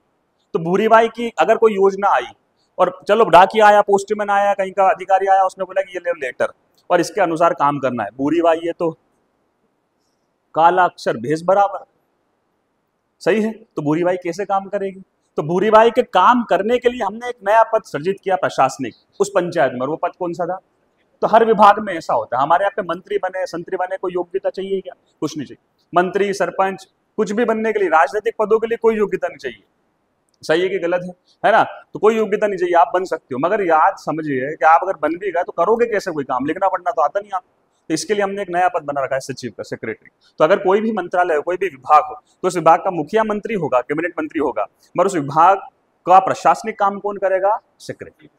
तो भूरी बाई की अगर कोई योजना आई, और चलो डाकिया आया, पोस्टमैन आया, कहीं का अधिकारी आया, उसने बोला कि ये ले लेटर और इसके अनुसार काम करना है, भूरी बाई ये तो काला अक्षर भेष बराबर, सही है। तो भूरी बाई कैसे काम करेगी? तो भूरी बाई के काम करने के लिए हमने एक नया पद सृजित किया, प्रशासनिक, उस पंचायत में। और वो पद कौन सा था? तो हर विभाग में ऐसा होता है। हमारे यहाँ पे मंत्री बने, संतरी बने, कोई योग्यता चाहिए क्या? कुछ नहीं चाहिए। मंत्री, सरपंच, कुछ भी बनने के लिए, राजनीतिक पदों के लिए कोई योग्यता नहीं चाहिए। सही है कि गलत है ना? तो कोई योग्यता नहीं चाहिए, आप बन सकते हो। मगर याद समझिए कि आप अगर बन भी गए तो करोगे कैसे कोई काम? लिखना पढ़ना तो आता नहीं आपको। तो इसके लिए हमने एक नया पद बना रखा है, सचिव का, सेक्रेटरी। तो अगर कोई भी मंत्रालय हो, कोई भी विभाग हो, तो उस विभाग का मुखिया मंत्री होगा, कैबिनेट मंत्री होगा, मगर उस विभाग का प्रशासनिक काम कौन करेगा? सेक्रेटरी।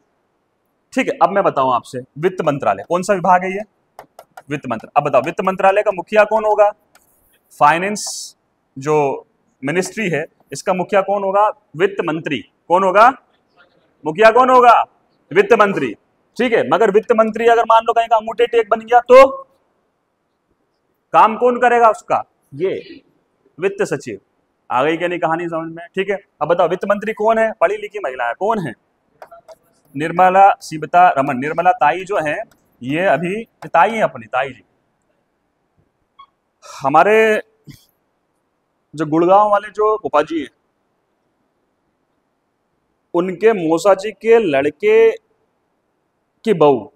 ठीक है, अब मैं बताऊं आपसे, वित्त मंत्रालय कौन सा विभाग है? ये वित्त मंत्रालय। अब बताओ, वित्त मंत्रालय का मुखिया कौन होगा? फाइनेंस जो मिनिस्ट्री है, इसका मुखिया कौन होगा? वित्त मंत्री। कौन होगा? मुखिया कौन होगा? वित्त मंत्री। ठीक है, मगर वित्त मंत्री अगर मान लो कहीं का अंगूठे टेक बन गया तो काम कौन करेगा उसका? ये वित्त सचिव। आ गई क्या नहीं कहानी समझ में? ठीक है, अब बताओ वित्त मंत्री कौन है? पढ़ी लिखी महिला है, कौन है? निर्मला सीतारमण। निर्मला ताई जो है, ये अभी ताई है, अपनी ताई जी। हमारे जो गुड़गांव वाले जो गोपा जी हैं, उनके मौसा जी के लड़के की बहू।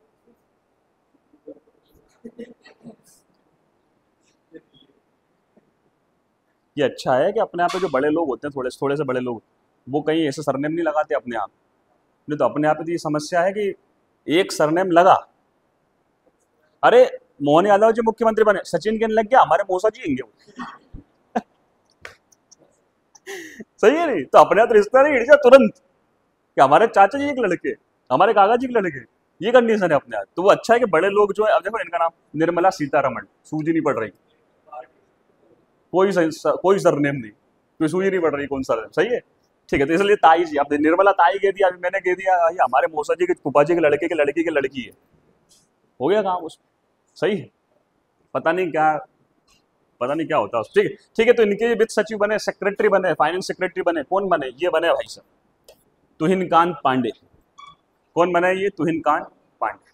ये अच्छा है कि अपने आप पे जो बड़े लोग होते हैं, थोड़े थोड़े से बड़े लोग, वो कहीं ऐसे सरनेम नहीं लगाते अपने आप। नहीं तो अपने आप में तो ये समस्या है कि एक सरनेम लगा, अरे मोहन यादव जी मुख्यमंत्री बने, सचिन के लग गया, हमारे मौसा जी होंगे सही है नहीं? तो अपने आप रिश्ता नहीं हिट जाए तुरंत कि हमारे चाचा जी के लड़के, हमारे काका जी के लड़के, ये कंडीशन है अपने आप। तो वो अच्छा है कि बड़े लोग जो है, अब देखो इनका नाम निर्मला सीतारमण, सूझी नहीं पड़ रही, कोई सरनेम नहीं, कोई सूझी नहीं पड़ रही कौन सा, सही है। ठीक है, तो इसलिए ताई जी, अब निर्मला ताई कह दिया, अभी मैंने कह दिया ये हमारे मौसा जी के फूफा जी के लड़के के लड़की की लड़की है, हो गया काम उस, सही है। पता नहीं क्या, पता नहीं क्या होता है। ठीक है, ठीक है। तो इनके वित्त सचिव बने, सेक्रेटरी बने, फाइनेंस सेक्रेटरी बने, कौन बने? ये बने भाई साहब तुहिनकांत पांडे। कौन बने? ये तुहिनकांत पांडे,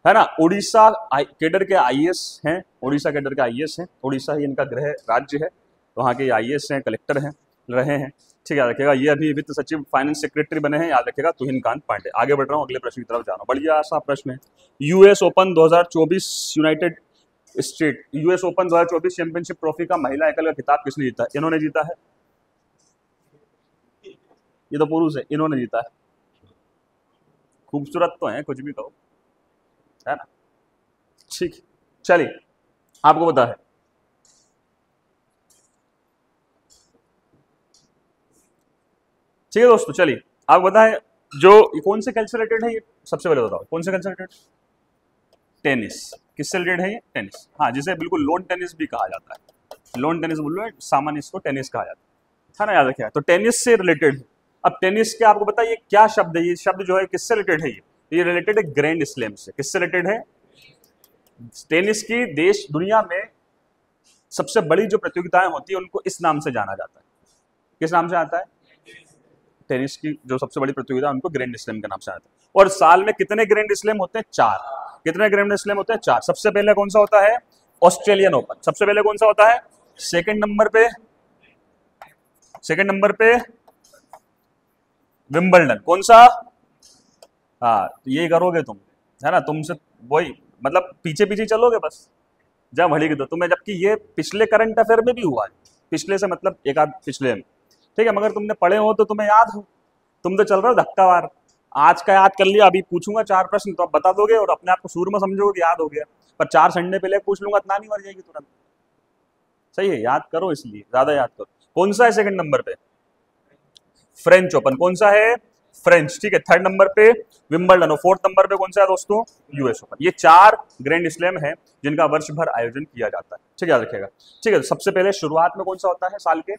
है ना। उड़ीसा कैडर के आईएएस हैं, उड़ीसा कैडर के आईएएस हैं। उड़ीसा ही इनका गृह राज्य है, वहाँ के आईएएस हैं, कलेक्टर हैं, रहे हैं। ठीक है, याद रखिएगा। ये अभी वित्त सचिव फाइनेंस सेक्रेटरी बने हैं, याद रखिएगा, तुहिनकांत पांडे। आगे बढ़ रहा हूँ, अगले प्रश्न की तरफ जा रहा हूँ। बढ़िया सा प्रश्न है। US open 2024 US open 2024 championship trophy का महिला एकल का खिताब किसने जीता है? इन्होंने जीता है। ये तो पुरुष है, इन्होंने जीता है। खूबसूरत तो है, कुछ भी कहो, है ना। ठीक, चलिए आपको पता है ठीक है दोस्तों, चलिए आपको पता है जो ये कौन से खेल से रिलेटेड है, ये सबसे पहले बताओ कौन से खेल से रिलेटेड? टेनिस। किससे रिलेटेड है ये? टेनिस। हाँ, जिसे बिल्कुल लोन टेनिस भी कहा जाता है। लोन टेनिस बोल रहे, सामान्य इसको टेनिस कहा जाता है ना, याद रखिए। तो टेनिस से रिलेटेड है। अब टेनिस के आपको पता है ये क्या शब्द है? ये शब्द जो है किससे रिलेटेड है? ये रिलेटेड है ग्रैंड स्लैम से। किससे रिलेटेड है? टेनिस की देश दुनिया में सबसे बड़ी जो प्रतियोगिताएं होती है उनको इस नाम से जाना जाता है। किस नाम से आता है? टेनिस की जो सबसे बड़ी प्रतियोगिता है उनको ग्रैंड स्लैम के नाम से आता है। और साल में कितने ग्रैंड स्लैम होते हैं? 4। कितने ग्रैंड स्लैम होते हैं? 4। सबसे पहले कौन सा होता है? Australian open. सबसे पहले कौन सा होता है? सेकंड नंबर पे विंबलडन। कौन सा? हाँ, तो ये करोगे तुम, है ना, तुमसे वही मतलब पीछे पीछे चलोगे बस जब हड़ेगी तो तुम्हें, जबकि ये पिछले करंट अफेयर में भी हुआ है। पिछले से मतलब एक आध पिछले में, ठीक है, मगर तुमने पढ़े हो तो तुम्हें याद हो। तुम तो चल रहे हो धक्कावार, आज का याद कर लिया, अभी पूछूंगा 4 प्रश्न तो आप बता दोगे और अपने आप को सूर में समझोगे कि याद हो गया। पर 4 संडे पहले पूछ लूंगा इतना नहीं मर जाएगी तुरंत। सही है, याद करो, इसलिए ज्यादा याद करो। कौन सा है सेकंड नंबर पे? French open. कौन सा है? फ्रेंच। ठीक है, थर्ड नंबर पे विंबलडन और फोर्थ नंबर पे कौन सा है दोस्तों? US open. ये 4 ग्रैंड स्लैम है जिनका वर्ष भर आयोजन किया जाता है। ठीक है, याद रखिएगा। ठीक है, सबसे पहले शुरुआत में कौन सा होता है साल के?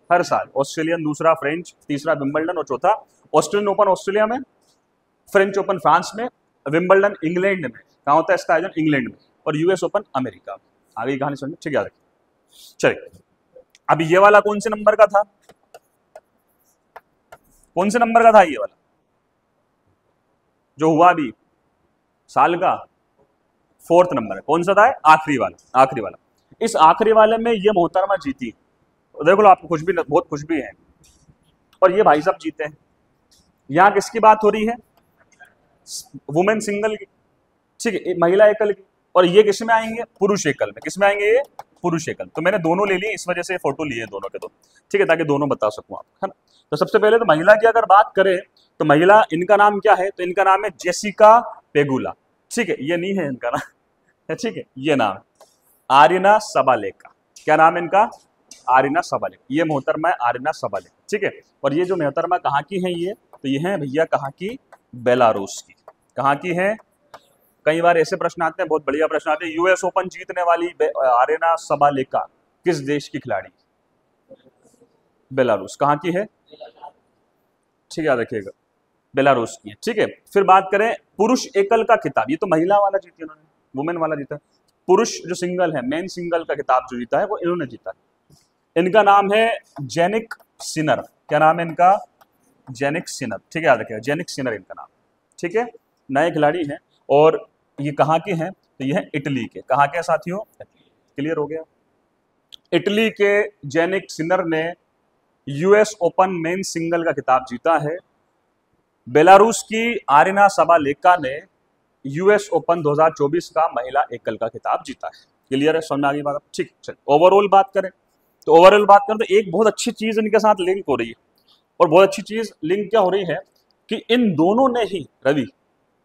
हर साल ऑस्ट्रेलियन, दूसरा फ्रेंच, तीसरा विंबलडन और चौथा ऑस्ट्रेलियन ओपन ऑस्ट्रेलिया में, फ्रेंच ओपन फ्रांस में, विंबलडन इंग्लैंड में। कहाँ होता है इसका आयोजन? इंग्लैंड में। और यूएस ओपन अमेरिका में। आगे की कहानी समझ। ठीक है, चलिए अब ये वाला कौन से नंबर का था? कौन से नंबर का था ये वाला जो हुआ अभी साल का? 4th नंबर है। कौन सा था? आखिरी वाला। इस आखिरी वाले में ये मोहतरमा जीती। देखो आपको कुछ भी बहुत खुश भी है, और ये भाई साहब जीते हैं। यहाँ किसकी बात हो रही है? वुमेन सिंगल की। ठीक है, महिला एकल की। और ये किस में आएंगे? पुरुष एकल में। किस में आएंगे ये? पुरुष एकल। तो मैंने दोनों ले लिए, इस वजह से फोटो लिए दोनों के दो। ठीक है, ताकि दोनों बता सकूं आप, है ना। तो सबसे पहले तो महिला की अगर बात करें तो महिला, इनका नाम क्या है? तो इनका नाम है जेसिका पेगुला। ठीक है, ये नहीं है इनका नाम, ठीक है, ये नाम आरिना सबालेका। क्या नाम है इनका? आरिना सबालेका। ये मोहतरमा है आरिना सबालेका। ठीक है, और ये जो मोहतरमा कहाँ की है? ये तो ये है भैया कहाँ की? बेलारूस की। कहाँ की है? कई बार ऐसे प्रश्न आते हैं, बहुत बढ़िया प्रश्न आते हैं। यूएस ओपन जीतने वाली आरिना सबालेका किस देश की खिलाड़ी? बेलारूस। कहाँ की है? ठीक है, याद रखिएगा, बेलारूस की है। ठीक है, फिर बात करें पुरुष एकल का खिताब, ये तो महिला वाला जीती उन्होंने, वुमेन वाला जीता। पुरुष जो सिंगल है, मेन सिंगल का खिताब जो जीता है वो इन्होंने जीता है। इनका नाम है जेनिक सिनर। क्या नाम है इनका? Jannik Sinner. ठीक है, याद रखिएगा, जेनिक सिनर इनका नाम। ठीक है, नए खिलाड़ी हैं। और ये कहाँ के हैं? तो ये है इटली के। कहाँ के साथियों? क्लियर हो गया। इटली के जेनिक सिनर ने यूएस ओपन मेन सिंगल का खिताब जीता है। बेलारूस की आरिना सबालेका ने यूएस ओपन 2024 का महिला एकल का खिताब जीता है। क्लियर है, समझ में आ गई बात? ठीक, चलिए ओवरऑल बात करें तो एक बहुत अच्छी चीज इनके साथ लिंक हो रही है। और बहुत अच्छी चीज लिंक क्या हो रही है कि इन दोनों ने ही रवि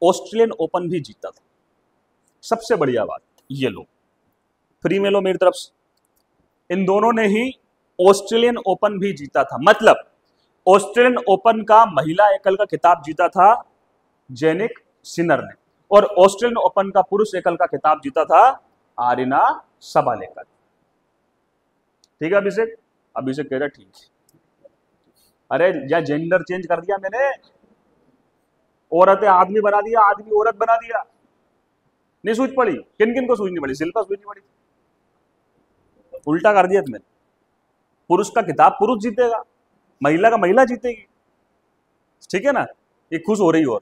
ऑस्ट्रेलियन ओपन भी जीता था। सबसे बढ़िया बात, ये लो फ्री में लो मेरी तरफ से। इन दोनों ने ही ऑस्ट्रेलियन ओपन भी जीता था। मतलब ऑस्ट्रेलियन ओपन का महिला एकल का खिताब जीता था जेनिक सिनर ने, और ऑस्ट्रेलियन ओपन का पुरुष एकल का खिताब जीता था आरिना सबालेका। ठीक है अभिषेक कह रहा ठीक है। अरे या जेंडर चेंज कर दिया मैंने, औरतें आदमी बना दिया, आदमी औरत बना दिया। नहीं सूझ पड़ी? किन किन को सूझ नहीं पड़ी? शिल्पा सूझ नहीं पड़ी? उल्टा कर दिया तुमने। पुरुष का खिताब पुरुष जीतेगा, महिला का महिला जीतेगी। ठीक है ना, ये खुश हो रही हो,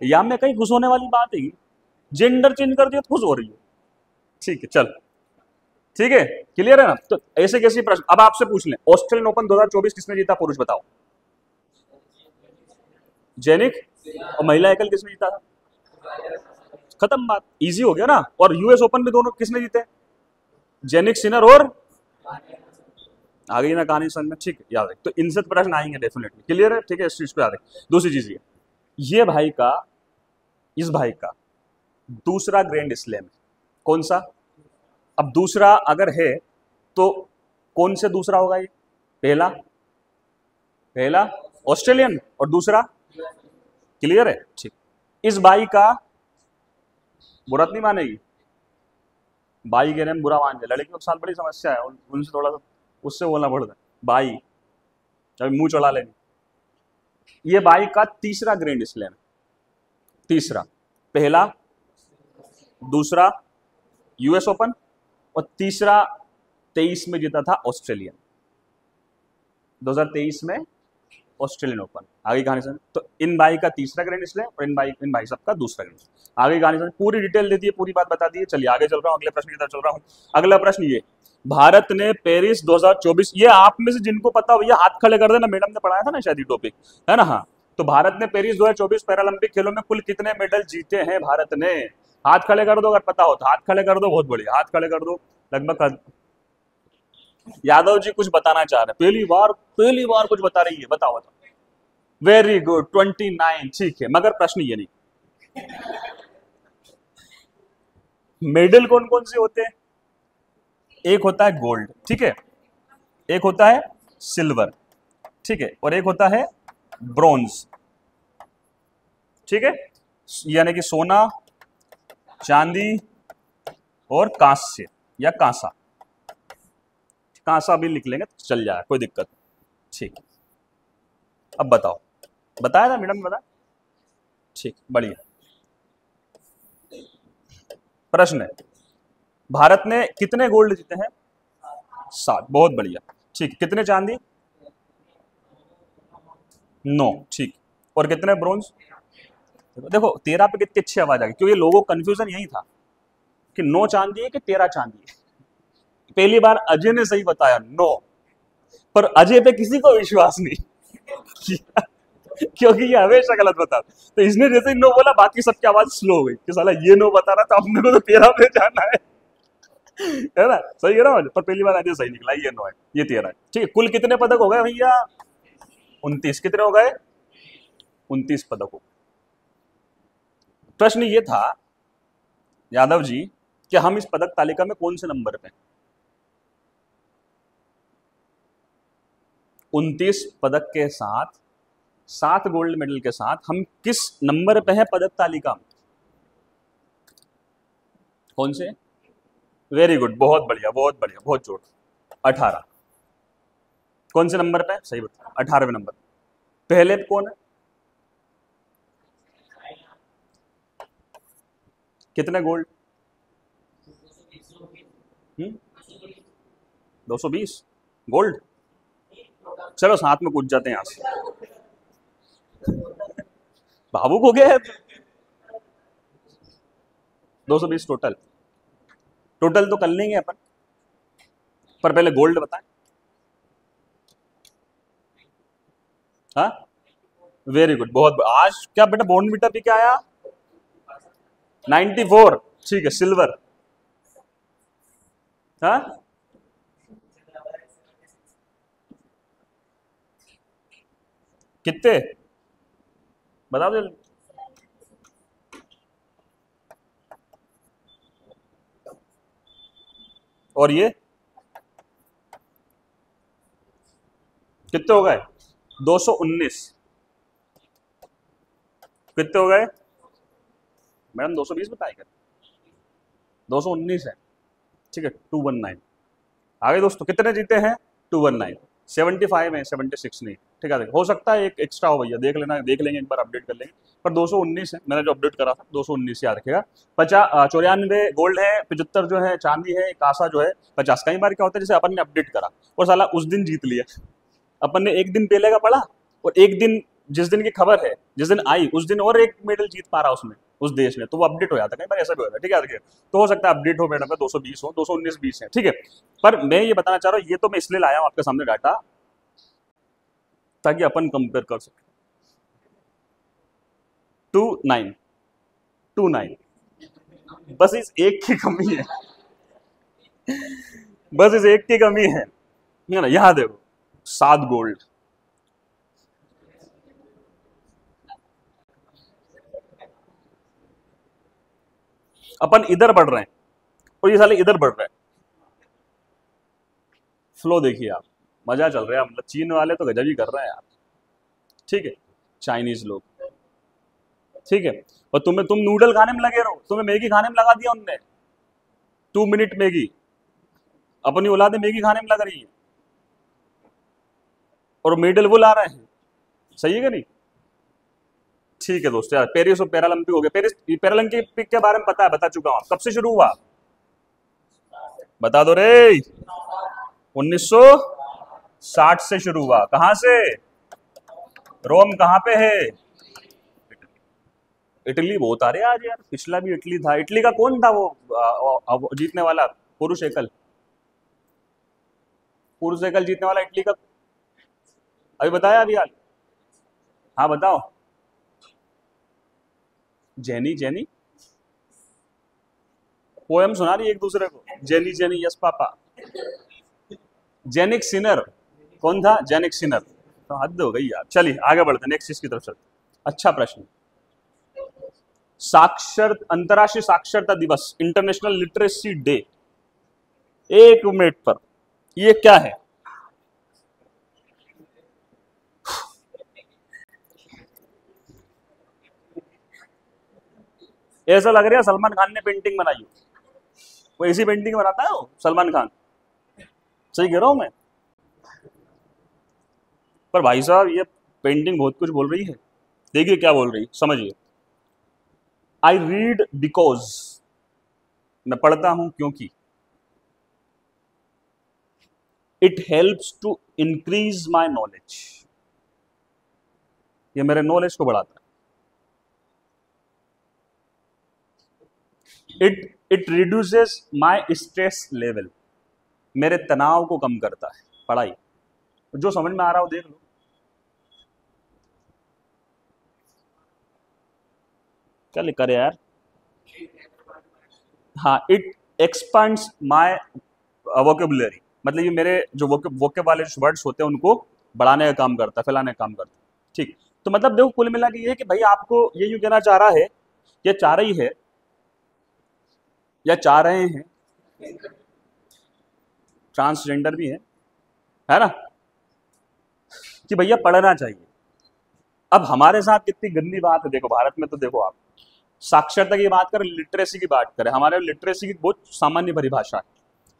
या में कहीं खुश होने वाली बात है? जेंडर चेंज कर दिया तो खुश हो रही हो। ठीक है, चल ठीक है, क्लियर है ना। तो ऐसे कैसे प्रश्न अब आपसे पूछ लें, ऑस्ट्रेलियन ओपन 2024 किसने जीता? पुरुष बताओ। जेनिक। और महिला एकल किसने जीता था? खत्म बात, इजी हो गया ना। और यूएस ओपन में दोनों किसने जीते? जेनिक सिनर और आ गई ना कहानी समझ में? ठीक है, याद है। तो इनसे प्रश्न आएंगे डेफिनेटली। क्लियर है? ठीक है, इस चीज को याद है। दूसरी चीज ये भाई का, इस भाई का दूसरा ग्रैंड स्लैम है। कौन सा? अब दूसरा अगर है तो कौन से दूसरा होगा ये? पहला पहला ऑस्ट्रेलियन और दूसरा, क्लियर है? ठीक। इस बाई का बुरा नहीं मानेगी, बाई के बुरा मान जाए, लड़कियों के साथ बड़ी समस्या है, उनसे थोड़ा सा उससे बोलना पड़ता है। बाई अभी मुंह चढ़ा लेंगे। ये बाई का तीसरा ग्रैंड स्लैम, तीसरा, पहला, दूसरा यूएस ओपन और तीसरा 23 में जीता था ऑस्ट्रेलियन, 2023 में ऑस्ट्रेलियन ओपन। आगे कहानी समझ। तो इन भाई का तीसरा ग्रैंड स्लैम और इन भाई सबका दूसरा ग्रैंड स्लैम। आगे कहानी समझ, पूरी डिटेल दे दी है, पूरी बात बता दी है। चलिए आगे चल रहा हूँ, अगले प्रश्न की तरफ चल रहा हूँ। अगला प्रश्न ये, भारत ने पेरिस 2024, ये आप में से जिनको पता हो भैया हाथ खड़े कर देना, मैडम ने पढ़ाया था ना शायद ये टॉपिक, है ना? हाँ, तो भारत ने पेरिस 2024 पैरालंपिक खेलों में कुल कितने मेडल जीते हैं भारत ने? हाथ खड़े कर दो अगर पता हो तो, हाथ खड़े कर दो, बहुत बढ़िया, हाथ खड़े कर दो। लगभग यादव जी कुछ बताना चाह रहे हैं, पहली बार कुछ बता रही है, बताओ बताओ। वेरी गुड, 29, ठीक है। मगर प्रश्न ये नहीं, मेडल कौन कौन से होते हैं? एक होता है गोल्ड, ठीक है, एक होता है सिल्वर, ठीक है, और एक होता है ब्रॉन्ज, ठीक है, यानी कि सोना, चांदी और कांस्य या कांसा। कांसा भी लिख लेंगे तो चल जाएगा, कोई दिक्कत नहीं, ठीक। अब बताओ, बताया था मैडम ने, बताया, ठीक, बढ़िया। प्रश्न है, भारत ने कितने गोल्ड जीते हैं? 7, बहुत बढ़िया, ठीक। कितने चांदी? 9, ठीक। और कितने ब्रोंज? देखो 13 पे कितनी अच्छी आवाज आ गई, क्योंकि लोगों को कंफ्यूजन यही था कि 9 चांदी है कि 13 चांदी है। पहली बार अजय ने सही बताया 9, पर अजय पे किसी को विश्वास नहीं क्योंकि ये हमेशा गलत बता, तो इसने जैसे ही 9 बोला बाकी सबकी आवाज स्लो हो गई कि साला ये 9 बता रहा था, अपने को तो 13 पे जाना है ना? सही है ना? पर पहली बार अजय सही निकला, ये 9 है, ये 13 है, ठीक है। कुल कितने पदक हो गए भैया? 29। कितने हो गए? 29 पदक हो। प्रश्न ये था यादव जी कि हम इस पदक तालिका में कौन से नंबर पे? 29 पदक के साथ, 7 गोल्ड मेडल के साथ हम किस नंबर पे है पदक तालिका में? कौन से? वेरी गुड, बहुत बढ़िया, बहुत बढ़िया, बहुत जोर। 18। कौन से नंबर पे? सही बता, 18वें नंबर। पहले कौन है? कितने गोल्ड? 220 गोल्ड। चलो साथ में कूद जाते हैं यहां से, भावुक हो गया है। 220 टोटल, टोटल तो कर लेंगे अपन, पर पहले गोल्ड बताएं। हाँ, वेरी गुड, बहुत। आज क्या बेटा बॉर्नविटा पी क्या आया? 94, ठीक है। सिल्वर? हाँ, कितने बता दो। और ये कितने हो गए? 219। कितने हो गए मैडम? 220 बताए क्या? 219 है, ठीक है। 219। आगे दोस्तों कितने जीते हैं? 219। 75 है, 76 नहीं, ठीक है। हो सकता है एक एक्स्ट्रा हो भैया, देख लेना, देख लेंगे एक बार, अपडेट कर लेंगे। पर 219 है, मैंने जो अपडेट करा था 219 याद रखेगा। 94 गोल्ड है, 75 जो है चांदी है, कासा जो है 50। कई बार क्या होता है जैसे अपन ने अपडेट करा और साला उस दिन जीत लिया, अपन ने एक दिन पहले का पढ़ा और एक दिन जिस दिन की खबर है, जिस दिन आई उस दिन और एक मेडल जीत पा रहा उसमें, उस देश में, तो वो अपडेट हो जाता है। कई बार ऐसा भी होता है, ठीक है, देखिए। तो हो सकता है अपडेट हो मैडम, 220 हो, 219 20 है, ठीक है। पर मैं ये बताना चाह रहा हूँ, ये तो मैं इसलिए लाया हूँ आपके सामने डाटा ताकि अपन कंपेयर कर सके। 29, 29, बस इस एक की कमी है, बस इस एक की कमी है ना? यहां देखो 7 गोल्ड। अपन इधर बढ़ रहे हैं, और ये साले इधर बढ़ रहे हैं। फ्लो देखिए आप, मजा चल रहा है। मतलब चीन वाले तो गजब ही कर रहे हैं यार, ठीक है, चाइनीज लोग, ठीक है। और तुम नूडल खाने में लगे रहो, तुम्हें मैगी खाने में लगा दिया उनने, 2 मिनट मैगी, अपनी औलादे मैगी खाने में लग रही है और मेडल वो ला रहे हैं, सही है कि नहीं? ठीक है दोस्तों यार, पेरिस और पैरालंपिक हो गया। पेरिस पैरालंपिक के बारे में पता है, बता चुका हूं। कब से शुरू हुआ बता दो रे? 1960 से शुरू हुआ। कहां से? रोम कहां पे है? इटली बहुत आ रहे आज यार, पिछला भी इटली था। इटली का कौन था वो जीतने वाला? पुरुष एकल जीतने वाला इटली का, अभी बताया अभी यार? हाँ बताओ। जेनी पोएम सुना रही एक दूसरे को, jenny yes papa. Jannik Sinner कौन था? जेनिक सिनर, तो हद हो गई यार। चलिए आगे बढ़ते, नेक्स्ट चीज की तरफ चलते। अच्छा प्रश्न, अंतर्राष्ट्रीय साक्षरता दिवस, इंटरनेशनल लिटरेसी डे, 1 मिनट पर, ये क्या है? ऐसा लग रहा है सलमान खान ने पेंटिंग बनाई हो। वो ऐसी पेंटिंग बनाता है वो सलमान खान, सही कह रहा हूं मैं? पर भाई साहब ये पेंटिंग बहुत कुछ बोल रही है। देखिए क्या बोल रही, समझिए। आई रीड बिकॉज, मैं पढ़ता हूं क्योंकि, it helps to increase my knowledge, ये मेरे नॉलेज को बढ़ाता है। It reduces my stress level, मेरे तनाव को कम करता है पढ़ाई। जो समझ में आ रहा हो देख लो। क्या लिखा है यार? हाँ, इट एक्सपांड्स माय वोकेबुलरी, मतलब ये मेरे जो वोकेब वाले वर्ड्स होते हैं उनको बढ़ाने का काम करता है, फैलाने का काम करता है, ठीक। तो मतलब देखो कुल मिला के ये है कि भाई आपको ये यूं कहना चाह रहा है, ये चाह रही है या चाह रहे हैं, ट्रांसजेंडर भी है ना, कि भैया पढ़ना चाहिए। अब हमारे साथ कितनी गंदी बात है, देखो भारत में तो देखो आप, साक्षरता की बात करें, लिटरेसी की बात करें, हमारे लिटरेसी की बहुत सामान्य परिभाषा है।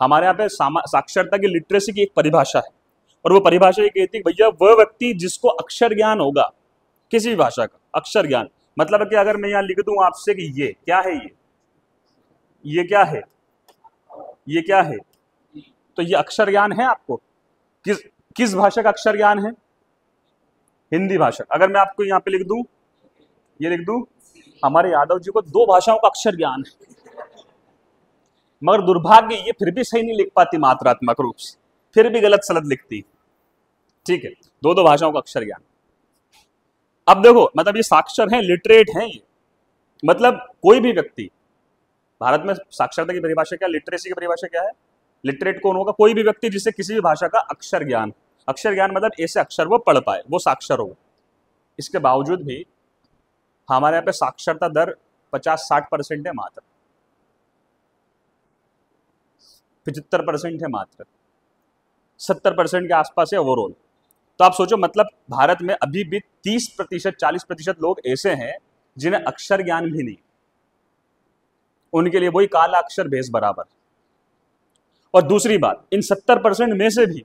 हमारे यहाँ पे साक्षरता की, लिटरेसी की एक परिभाषा है, और वो परिभाषा ये कहती है भैया वह व्यक्ति जिसको अक्षर ज्ञान होगा, किसी भी भाषा का अक्षर ज्ञान, मतलब कि अगर मैं यहाँ लिख दूं आपसे कि ये क्या है, ये क्या है, ये क्या है, तो ये अक्षर ज्ञान है आपको। किस भाषा का अक्षर ज्ञान है? हिंदी भाषा। अगर मैं आपको यहाँ पे लिख दूं, ये लिख दूं, हमारे यादव जी को 2 भाषाओं का अक्षर ज्ञान है, मगर दुर्भाग्य ये फिर भी सही नहीं लिख पाती मात्रात्मक रूप से, फिर भी गलत सलत लिखती, ठीक है, 2 भाषाओं का अक्षर ज्ञान। अब देखो मतलब ये साक्षर है, लिटरेट है ये, मतलब कोई भी व्यक्ति, भारत में साक्षरता की परिभाषा क्या, लिटरेसी की परिभाषा क्या है? लिटरेट कौन होगा? कोई भी व्यक्ति जिसे किसी भी भाषा का अक्षर ज्ञान, अक्षर ज्ञान मतलब ऐसे अक्षर वो पढ़ पाए, वो साक्षर होगा। इसके बावजूद भी हमारे यहाँ पे साक्षरता दर 50-60% है मात्र, 75% है मात्र, 70% के आसपास है ओवरऑल। तो आप सोचो मतलब भारत में अभी भी 30%, 40% लोग ऐसे हैं जिन्हें अक्षर ज्ञान भी नहीं, उनके लिए वही काला अक्षर भेस बराबर। और दूसरी बात, इन 70% में से भी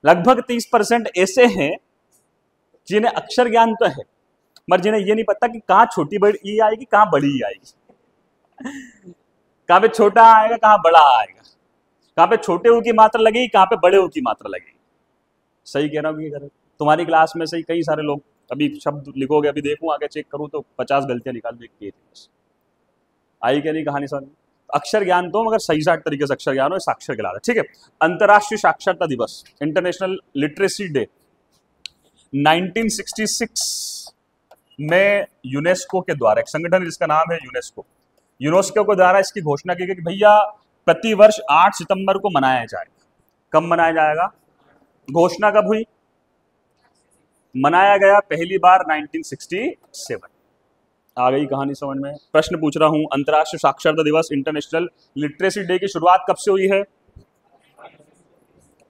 लगभग 30% ऐसे हैं जिन्हें अक्षर ज्ञान तो है, मगर जिन्हें ये नहीं पता कि कहाँ छोटी बड़ी ई आएगी, कहाँ बड़ी ई आएगी, कहाँ पे छोटा आएगा, कहाँ बड़ा आएगा, कहाँ पे छोटे ऊ की मात्रा लगेगी, कहाँ पे बड़े ऊ की मात्रा लगेगी। सही कह रहा हूँ कि तुम्हारी क्लास में से कई सारे लोग अभी शब्द लिखोगे, अभी देखूं आगे चेक करूं तो 50 गलतियां निकाल देखती है, आई क्या नहीं कहानी समझ। अक्षर ज्ञान तो मगर सही साठ तरीके से अक्षर ज्ञान हो, साक्षर कहलाता है, ठीक है। अंतर्राष्ट्रीय साक्षरता दिवस, इंटरनेशनल लिटरेसी डे, 1966 में यूनेस्को के द्वारा, एक संगठन जिसका नाम है यूनेस्को के द्वारा इसकी घोषणा की गई कि भैया प्रतिवर्ष 8 सितंबर को मनाया जाएगा। कब मनाया जाएगा? घोषणा कब हुई? मनाया गया पहली बार 1967। आ गई कहानी समझ में। प्रश्न पूछ रहा हूं, अंतर्राष्ट्रीय साक्षरता दिवस इंटरनेशनल लिटरेसी डे की शुरुआत कब से हुई है?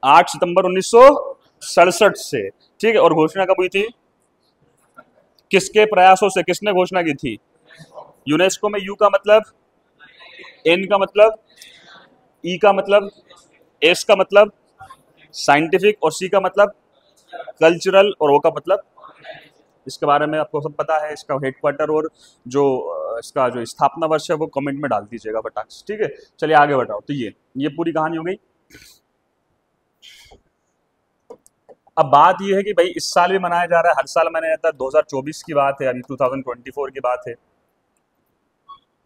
8 सितंबर 1967 से। ठीक है, और घोषणा कब हुई थी? किसके प्रयासों से, किसने घोषणा की थी? यूनेस्को में यू का मतलब, एन का मतलब, ई का मतलब, एस का मतलब साइंटिफिक, और सी का मतलब कल्चरल, और ओ का मतलब, इसके बारे में आपको सब पता है। इसका हेडक्वार्टर और जो इसका जो स्थापना वर्ष है वो कमेंट में डाल दीजिएगा फटाक से। ठीक है, चलिए आगे बढ़ाओ। तो ये पूरी कहानी हो गई। अब बात ये है कि भाई इस साल भी मनाया जा रहा है, हर साल मनाया जाता है। 2024 की बात है, अभी 2024 की बात है।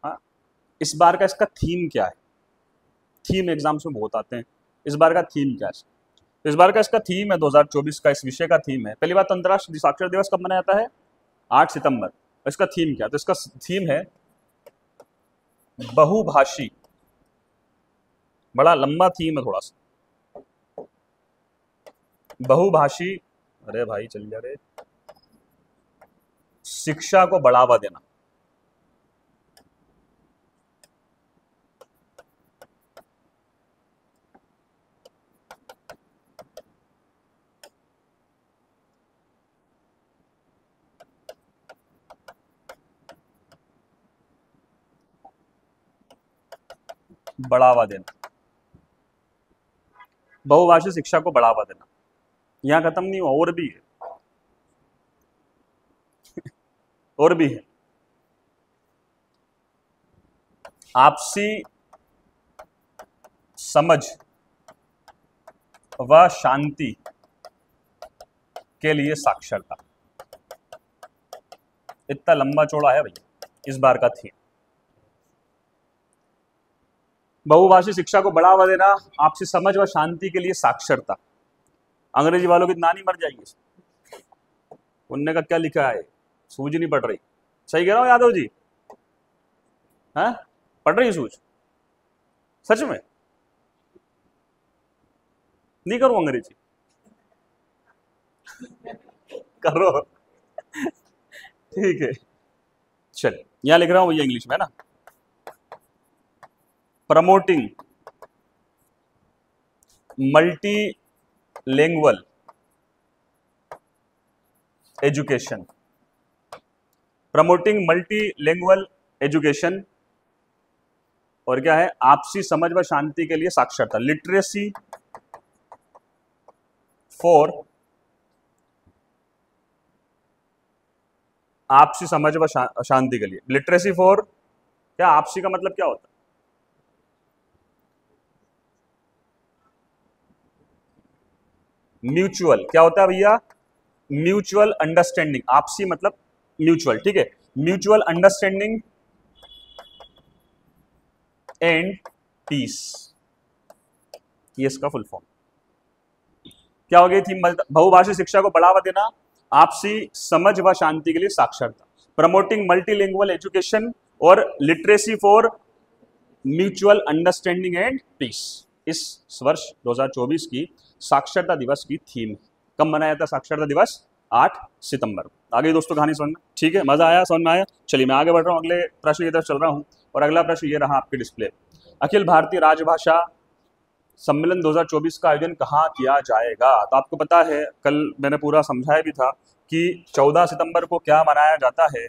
हाँ, इस बार का इसका थीम क्या है? थीम एग्जाम्स में बहुत आते हैं। इस बार का थीम क्या है? इस बार का इसका थीम है 2024 का, इस विषय का थीम है। पहली बात तो अंतर्राष्ट्रीय साक्षरता दिवस कब मनाया जाता है? 8 सितंबर। इसका थीम क्या? तो इसका थीम है बहुभाषी। बड़ा लंबा थीम है थोड़ा सा। बहुभाषी, अरे भाई चल जा रे, शिक्षा को बढ़ावा देना। बढ़ावा देना, बहुभाषी शिक्षा को बढ़ावा देना। यहां खत्म नहीं हुआ, और भी है, और भी है। आपसी समझ व शांति के लिए साक्षरता। इतना लंबा चौड़ा है भैया इस बार का थीम। बहुभाषी शिक्षा को बढ़ावा देना, आपसी समझ व शांति के लिए साक्षरता। अंग्रेजी वालों की नानी मर जाएगी। उनने का क्या लिखा है, सूझ नहीं पड़ रही। सही कह रहा हूं यादव जी? हाँ, पढ़ रही सूझ? सच में नहीं करूं अंग्रेजी? करो। ठीक है, चलिए यहां लिख रहा हूं, ये इंग्लिश में है ना। Promoting multilingual education. Promoting multilingual education, और क्या है? आपसी समझ व शांति के लिए साक्षरता। लिटरेसी फॉर, आपसी समझ व शांति के लिए। लिटरेसी फॉर क्या? आपसी का मतलब क्या होता है? म्यूचुअल। क्या होता है भैया? Mutual understanding. आपसी मतलब म्यूचुअल, ठीक है। म्यूचुअल अंडरस्टैंडिंग एंड पीस, ये इसका फुल फॉर्म क्या हो गई थी? बहुभाषी शिक्षा को बढ़ावा देना, आपसी समझ व शांति के लिए साक्षरता। प्रमोटिंग मल्टीलिंगुअल एजुकेशन और literacy for mutual understanding and peace इस वर्ष 2024 की साक्षरता दिवस की थीम। कब मनाया था साक्षरता दिवस? 8 सितंबर। आगे दोस्तों कहानी समझ में? ठीक है, मजा आया, समझ में आया? चलिए मैं आगे बढ़ रहा हूँ, अगले प्रश्न की तरफ चल रहा हूँ। और अगला प्रश्न ये रहा आपके डिस्प्ले। अखिल भारतीय राजभाषा सम्मेलन 2024 का आयोजन कहाँ किया जाएगा? तो आपको पता है, कल मैंने पूरा समझाया भी था कि 14 सितंबर को क्या मनाया जाता है?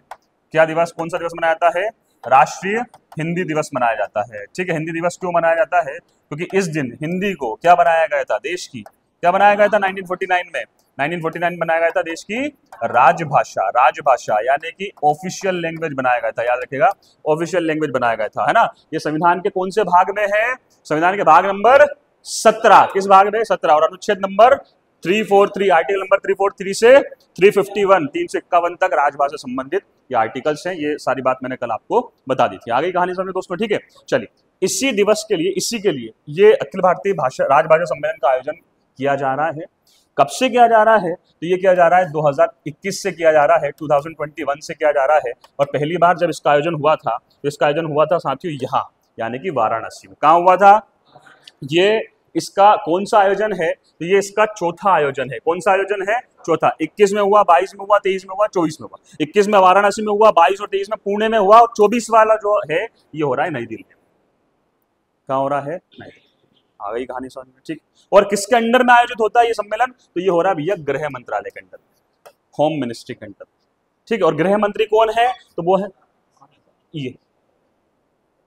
क्या दिवस, कौन सा दिवस मनाया जाता है? राष्ट्रीय हिंदी दिवस मनाया जाता है। ठीक है, हिंदी दिवस क्यों मनाया जाता है? क्योंकि इस दिन हिंदी को क्या बनाया गया था? देश की क्या बनाया गया था 1949 में? 1949 बनाया गया था देश की राजभाषा। राजभाषा यानी कि ऑफिशियल लैंग्वेज बनाया गया था, याद रखिएगा, ऑफिशियल लैंग्वेज बनाया गया था, है ना। ये संविधान के कौन से भाग में है? संविधान के भाग नंबर 17। किस भाग में? 17। और अनुच्छेद नंबर 343, आर्टिकल नंबर 343 से 351, 351 तक राजभाषा से संबंधित ये आर्टिकल्स हैं। ये सारी बात मैंने कल आपको बता दी थी। आगे कहानी समझे दोस्तों, ठीक है। चलिए, इसी दिवस के लिए, इसी के लिए ये अखिल भारतीय भाषा राजभाषा सम्मेलन का आयोजन किया जा रहा है। कब से किया जा रहा है? तो ये किया जा रहा है 2021 से किया जा रहा है, 2021 से किया जा रहा है। और पहली बार जब इसका आयोजन हुआ था, तो इसका आयोजन हुआ था साथियों यहाँ, यानी कि वाराणसी में। कहाँ हुआ था ये? इसका कौन सा आयोजन है? तो ये इसका चौथा आयोजन है। कौन सा आयोजन है? चौथा 21 में हुआ, 22 में हुआ, 23 में हुआ, 24 में हुआ। 21 में वाराणसी में हुआ, 22 और 23 में पुणे में हुआ, और 24 वाला जो है ये हो रहा है नई दिल्ली में। कहाँ हो रहा है? नई दिल्ली। आ गई कहानी समझ में? ठीक। और किसके अंडर में आयोजित होता है ये सम्मेलन? तो ये हो रहा है भैया गृह मंत्रालय के अंडर, होम मिनिस्ट्री के अंडर। ठीक है। और गृह मंत्री कौन है? तो वो है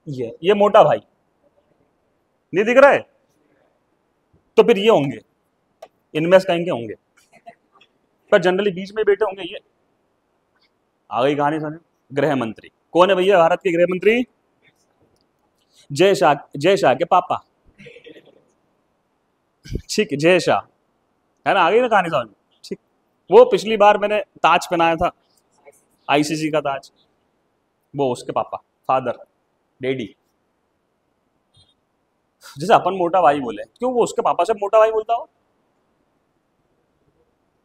ये मोटा भाई, नहीं दिख रहा है? तो फिर ये होंगे, इनमें से कहीं के होंगे, पर जनरली बीच में बैठे होंगे ये। आ गई कहानी समझ? गृह मंत्री कौन है भैया? भारत के गृह मंत्री जय शाह के पापा। ठीक, जय शाह है ना। आ गई ना कहानी समझ? ठीक। वो पिछली बार मैंने ताज पहनाया था, आईसीसी का ताज, वो उसके पापा, फादर, डैडी। जैसे अपन मोटा भाई बोले, क्यों वो उसके पापा से मोटा भाई बोलता हो?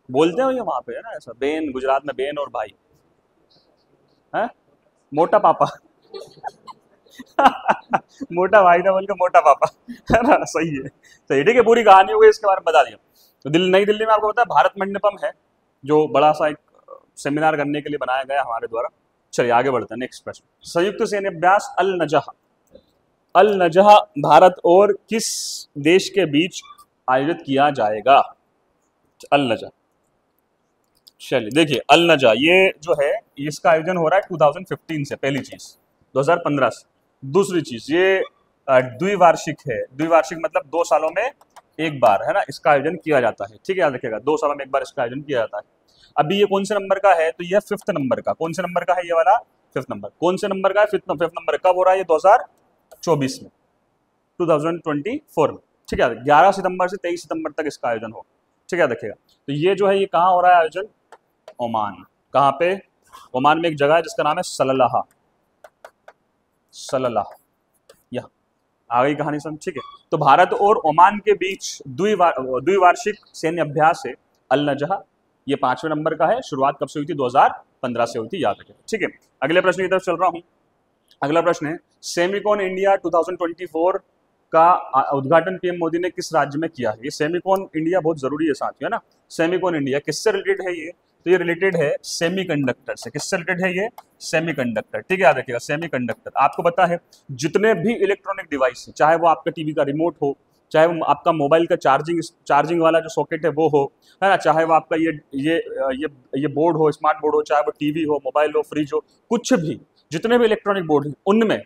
बोलते हो ये वहां पे है ना ऐसा, बेन, गुजरात में बेन और भाई है, मोटा पापा। मोटा भाई ना बोल के मोटा पापा, है ना? सही है, सही। ठीक है, पूरी कहानी हो गई, इसके बारे में बता दिया। तो नई दिल्ली में आपको पता है भारत मंडपम है, जो बड़ा सा एक सेमिनार करने के लिए बनाया गया हमारे द्वारा। चलिए आगे बढ़ते हैं, नेक्स्ट प्रश्न। संयुक्त सैन्य अभ्यास अल नजह, अल नजह भारत और किस देश के बीच आयोजित किया जाएगा? अल नजह, चलिए देखिए, अल नजह ये जो है इसका आयोजन हो रहा है 2015 से, पहली चीज 2015 से। दूसरी चीज ये द्विवार्षिक है, द्विवार्षिक मतलब 2 सालों में एक बार, है ना, इसका आयोजन किया जाता है। ठीक है, याद रखिएगा, 2 सालों में एक बार इसका आयोजन किया जाता है। अभी ये कौन से नंबर का है? तो ये 5th नंबर का। कौन से नंबर का है ये वाला? 5th number. कौन से नंबर का है? 5th number. कब हो रहा है ये? 2024 में, 2024 में। ठीक है, 11 सितंबर से 23 सितंबर तक इसका आयोजन हो। ठीक है, याद रखिएगा। तो ये जो है ये कहाँ हो रहा है आयोजन? ओमान। कहाँ पे? ओमान में एक जगह है जिसका नाम है सललाह, सललाह। यह आ गई कहानी समझ? ठीक है। तो भारत और ओमान के बीच द्विवार्षिक सैन्य अभ्यास है अल नजह, ये 5वें नंबर का है। शुरुआत कब से हुई थी? 2015 से हुई थी, याद रखें। ठीक है, अगले प्रश्न की तरफ चल रहा हूं। अगला प्रश्न है, सेमिकॉन इंडिया 2024 का उद्घाटन पीएम मोदी ने किस राज्य में किया है? ये सेमिकॉन इंडिया बहुत जरूरी है साथियों, है ना। सेमिकॉन इंडिया किससे रिलेटेड है ये? तो ये रिलेटेड है सेमीकंडक्टर से। किससे रिलेटेड है ये? सेमीकंडक्टर। ठीक है, याद रखिएगा, सेमीकंडक्टर। आपको पता है जितने भी इलेक्ट्रॉनिक डिवाइस है, चाहे वो आपका टीवी का रिमोट हो, चाहे वो आपका मोबाइल का चार्जिंग वाला जो सॉकेट है वो हो, है ना, चाहे वो आपका ये बोर्ड हो, स्मार्ट बोर्ड हो, चाहे वो टीवी हो, मोबाइल हो, फ्रिज हो, कुछ भी, जितने भी इलेक्ट्रॉनिक बोर्ड हैं उनमें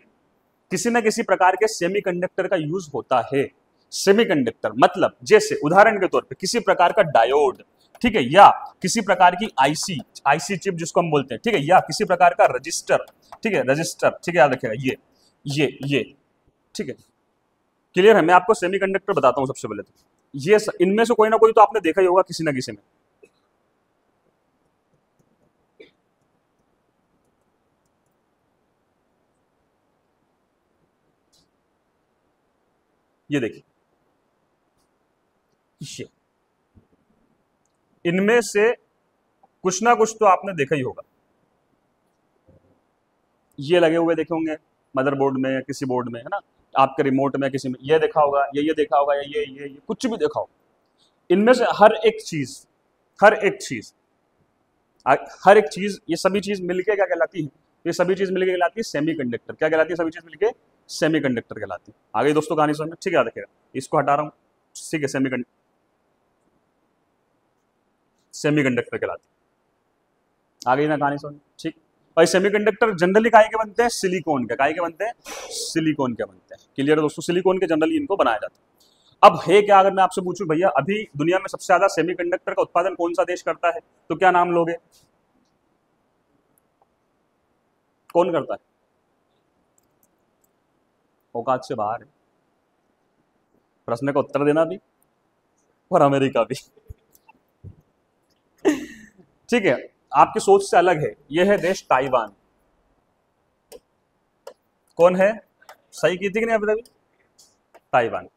किसी न किसी प्रकार के सेमीकंडक्टर का यूज होता है। सेमीकंडक्टर मतलब जैसे उदाहरण के तौर पे किसी प्रकार का डायोड, ठीक है, या किसी प्रकार की आईसी चिप जिसको हम बोलते हैं, ठीक है, या किसी प्रकार का रजिस्टर, ठीक है, रजिस्टर। ठीक है, याद रखिएगा, ये ठीक है, क्लियर है। मैं आपको सेमीकंडक्टर बताता हूं सबसे पहले। तो ये इनमें से कोई ना कोई तो आपने देखा ही होगा किसी ना किसी में। ये देखिए, इनमें से कुछ ना कुछ तो आपने देखा ही होगा। ये लगे हुए देखे होंगे मदरबोर्ड में या किसी बोर्ड में, है ना, आपके रिमोट में किसी में, ये देखा होगा, ये देखा होगा, या ये कुछ भी देखा होगा। इनमें से हर एक चीज, ये सभी चीज मिलके क्या कहलाती है? ये सभी चीज मिलके कहलाती है सेमीकंडक्टर। क्या कहलाती है? सभी चीज मिलके सेमीकंडक्टर कहलाती है। आगे दोस्तों कहानी समझ में? ठीक है, याद रखिएगा, इसको हटा रहा हूँ। ठीक है, सेमीकंडक्टर कहलाती है। आ गई ना कहानी समझ? ठीक। और सेमीकंडक्टर जनरली काहे के बनते हैं? सिलिकॉन के। काहे के बनते हैं? सिलिकॉन के बनते हैं। क्लियर है दोस्तों? सिलिकॉन के जनरली इनको बनाया जाता है। अब है क्या, अगर मैं आपसे पूछूं भैया अभी दुनिया में सबसे ज्यादा सेमीकंडक्टर का उत्पादन कौन सा देश करता है, तो क्या नाम लोगे? कौन करता है? औकात से बाहर है, प्रश्न का उत्तर देना भी, और अमेरिका भी। ठीक है, आपकी सोच से अलग है। यह है देश ताइवान। कौन है? सही की थी कि नहीं अभी? ताइवान।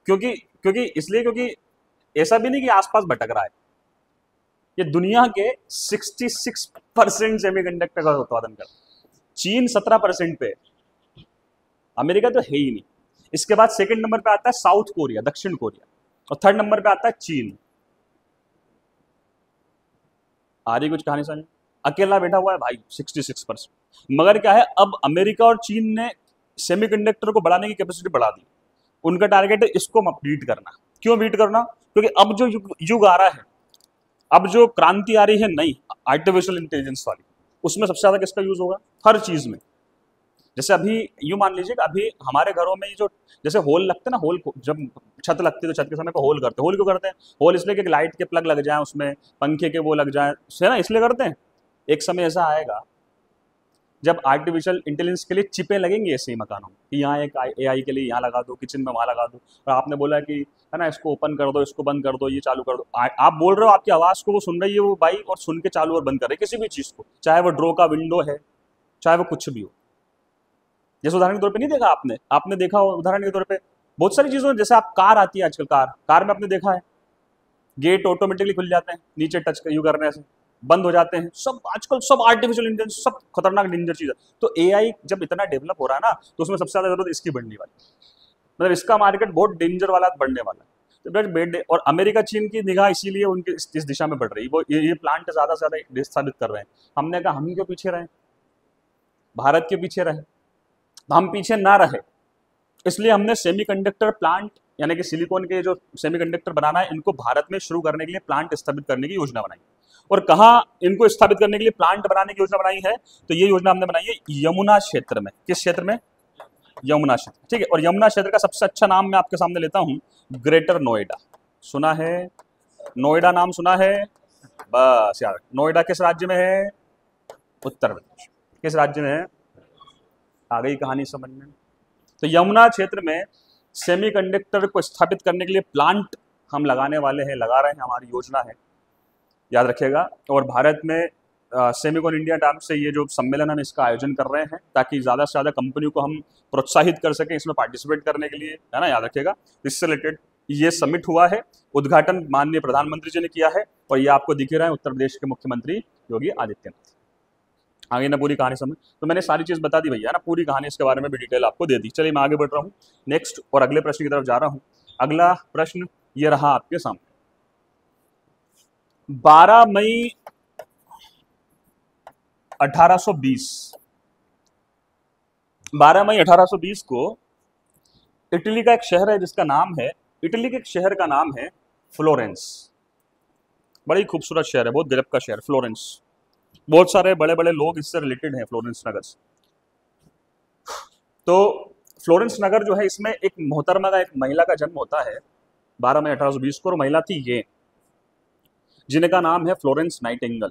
क्योंकि ऐसा भी नहीं कि आसपास भटक रहा है, ये दुनिया के 66% सेमीकंडक्टर का उत्पादन करता है। चीन 17% पे, अमेरिका तो है ही नहीं। इसके बाद सेकंड नंबर पे आता है साउथ कोरिया, दक्षिण कोरिया, और थर्ड नंबर पे आता है चीन। आ रही कुछ कहानी समझ? अकेला बैठा हुआ है भाई 66%। मगर क्या है, अब अमेरिका और चीन ने सेमीकंडक्टर को बढ़ाने की कैपेसिटी बढ़ा दी। उनका टारगेट है इसको बीट करना। क्यों बीट करना? क्योंकि अब जो युग आ रहा है, अब जो क्रांति आ रही है नई आर्टिफिशियल इंटेलिजेंस वाली, उसमें सबसे ज्यादा किसका यूज होगा? हर चीज में। जैसे अभी यूं मान लीजिए कि अभी हमारे घरों में ये जो जैसे होल लगते हैं ना, होल जब छत लगती है तो छत के समय पे होल करते हैं। होल क्यों करते हैं? होल इसलिए कि लाइट के प्लग लग जाए, उसमें पंखे के वो लग जाए, है ना, इसलिए करते हैं। एक समय ऐसा आएगा जब आर्टिफिशियल इंटेलिजेंस के लिए चिपें लगेंगी ऐसे ही मकानों में, कि यहाँ एक एआई के लिए यहाँ लगा दो, किचन में वहाँ लगा दो, और आपने बोला कि है ना इसको ओपन कर दो, इसको बंद कर दो, ये चालू कर दो, आप बोल रहे हो, आपकी आवाज़ को वो सुन रही है वो बाई, और सुन के चालू और बंद कर रही है किसी भी चीज़ को, चाहे वो ड्रो का विंडो है, चाहे वो कुछ भी हो। जैसे उदाहरण के तौर पे नहीं देखा आपने, आपने देखा हो उदाहरण के तौर पे बहुत सारी चीज़ों में, जैसे आप कार आती है आजकल, कार में आपने देखा है गेट ऑटोमेटिकली खुल जाते हैं नीचे टच यू करने से, बंद हो जाते हैं, सब आजकल सब आर्टिफिशियल इंटेलिजेंस, सब खतरनाक डेंजर चीज है। तो एआई जब इतना डेवलप हो रहा है ना, तो उसमें सबसे ज्यादा जरूरत इसकी बढ़ने वाली, मतलब इसका मार्केट बहुत डेंजर वाला बढ़ने वाला है। तो और अमेरिका चीन की निगाह इसीलिए उनकी इस दिशा में बढ़ रही है, वो ये प्लांट ज्यादा से ज्यादा स्थापित कर रहे हैं। हमने कहा हम क्यों पीछे रहे, भारत के पीछे रहे, तो हम पीछे ना रहे इसलिए हमने सेमीकंडक्टर प्लांट, यानी कि सिलिकॉन के जो सेमीकंडक्टर बनाना है, इनको भारत में शुरू करने के लिए प्लांट स्थापित करने की योजना बनाई। और कहाँ इनको स्थापित करने के लिए प्लांट बनाने की योजना बनाई है? तो ये योजना हमने बनाई है यमुना क्षेत्र में। किस क्षेत्र में? यमुना क्षेत्र, ठीक है। और यमुना क्षेत्र का सबसे अच्छा नाम मैं आपके सामने लेता हूं, ग्रेटर नोएडा। सुना है? नोएडा नाम सुना है? बस यार, नोएडा किस राज्य में है? उत्तर प्रदेश। किस राज्य में है? आ गई कहानी समझ में। तो यमुना क्षेत्र में सेमीकंडक्टर को स्थापित करने के लिए प्लांट हम लगाने वाले हैं, लगा रहे हैं, हमारी योजना है, याद रखिएगा। और भारत में सेमिकॉन इंडिया नाम से ये जो सम्मेलन हम इसका आयोजन कर रहे हैं, ताकि ज़्यादा से ज़्यादा कंपनियों को हम प्रोत्साहित कर सकें इसमें पार्टिसिपेट करने के लिए, है ना, याद रखिएगा। इससे रिलेटेड ये समिट हुआ है, उद्घाटन माननीय प्रधानमंत्री जी ने किया है, और ये आपको दिख रहा है उत्तर प्रदेश के मुख्यमंत्री योगी आदित्यनाथ। आगे ना पूरी कहानी समझ, तो मैंने सारी चीज़ बता दी भैया ना, पूरी कहानी इसके बारे में भी डिटेल आपको दे दी। चलिए मैं आगे बढ़ रहा हूँ नेक्स्ट और अगले प्रश्न की तरफ जा रहा हूँ। अगला प्रश्न ये रहा आपके सामने। 12 मई 1820, 12 मई 1820 को इटली का एक शहर है जिसका नाम है, इटली के एक शहर का नाम है फ्लोरेंस। बड़ी खूबसूरत शहर है, बहुत गजब का शहर फ्लोरेंस। बहुत सारे बड़े बड़े लोग इससे रिलेटेड हैं फ्लोरेंस नगर से। तो फ्लोरेंस नगर जो है, इसमें एक मोहतरमा का, एक महिला का जन्म होता है 12 मई 1820 को, और महिला थी ये, जिनका नाम है फ्लोरेंस नाइटिंगेल।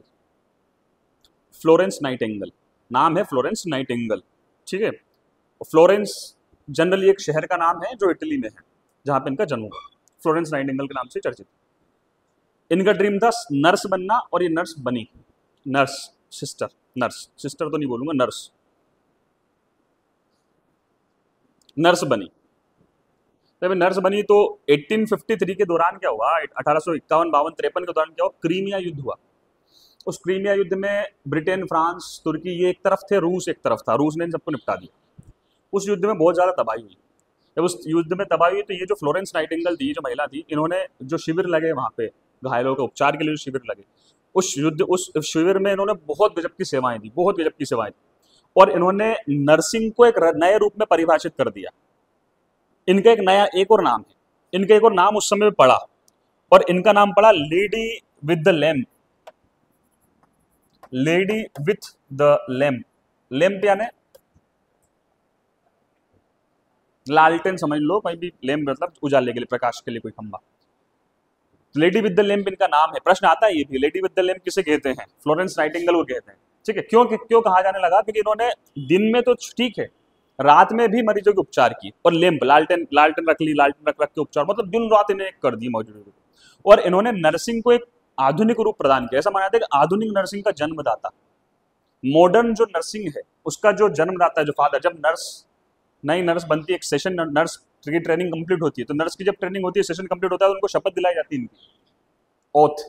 फ्लोरेंस नाइटिंगेल नाम है, फ्लोरेंस नाइटिंगेल, ठीक है। फ्लोरेंस जनरली एक शहर का नाम है जो इटली में है, जहां पे इनका जन्म हुआ। फ्लोरेंस नाइटिंगेल के नाम से चर्चित। इनका ड्रीम था नर्स बनना, और ये नर्स बनी। नर्स, सिस्टर, नर्स, सिस्टर तो नहीं बोलूंगा, नर्स, नर्स बनी। जब नर्स बनी तो 1853 के दौरान क्या हुआ, 1851, 52, 53 के दौरान क्या हुआ, क्रीमिया युद्ध हुआ। उस क्रीमिया युद्ध में ब्रिटेन, फ्रांस, तुर्की ये एक तरफ थे, रूस एक तरफ था। रूस ने इन सबको निपटा दिया। उस युद्ध में बहुत ज़्यादा तबाही हुई। जब उस युद्ध में तबाही हुई तो ये जो फ्लोरेंस नाइटिंगेल थी, जो महिला थी, इन्होंने जो शिविर लगे वहाँ पे घायलों के उपचार के लिए जो शिविर लगे, उस शिविर में इन्होंने बहुत गजब की सेवाएं दी, बहुत गजब की सेवाएं दी। और इन्होंने नर्सिंग को एक नए रूप में परिभाषित कर दिया। इनका एक और नाम है, इनका एक और नाम उस समय पड़ा, और इनका नाम पड़ा lady with the lamp. Lady with the lamp, lamp यानी लालटेन समझ लो, कहीं भी लैम्प मतलब उजाले के लिए, प्रकाश के लिए कोई खंभा। लेडी विद द लैम्प इनका नाम है। प्रश्न आता है ये भी, लेडी विद द लैम्प किसे कहते हैं? फ्लोरेंस नाइटिंगेल को कहते हैं, ठीक है। क्यों कहा जाने लगा? क्योंकि इन्होंने दिन में तो ठीक है, रात में भी मरीजों के उपचार की, और लैम्प, लालटेन रख ली, लालटेन रख के उपचार, मतलब दिन रात इन्हें कर दी मौजूद। और इन्होंने नर्सिंग को एक आधुनिक रूप प्रदान किया। ऐसा माना जाता है कि आधुनिक नर्सिंग का जन्मदाता, मॉडर्न जो नर्सिंग है उसका जो जन्मदाता है, जो फादर, जब नई नर्स बनती है, एक सेशन नर्स की ट्रेनिंग कंप्लीट होती है, तो नर्स की जब ट्रेनिंग होती है, सेशन कंप्लीट होता है, तो उनको शपथ दिलाई जाती है, इनकी ओथ,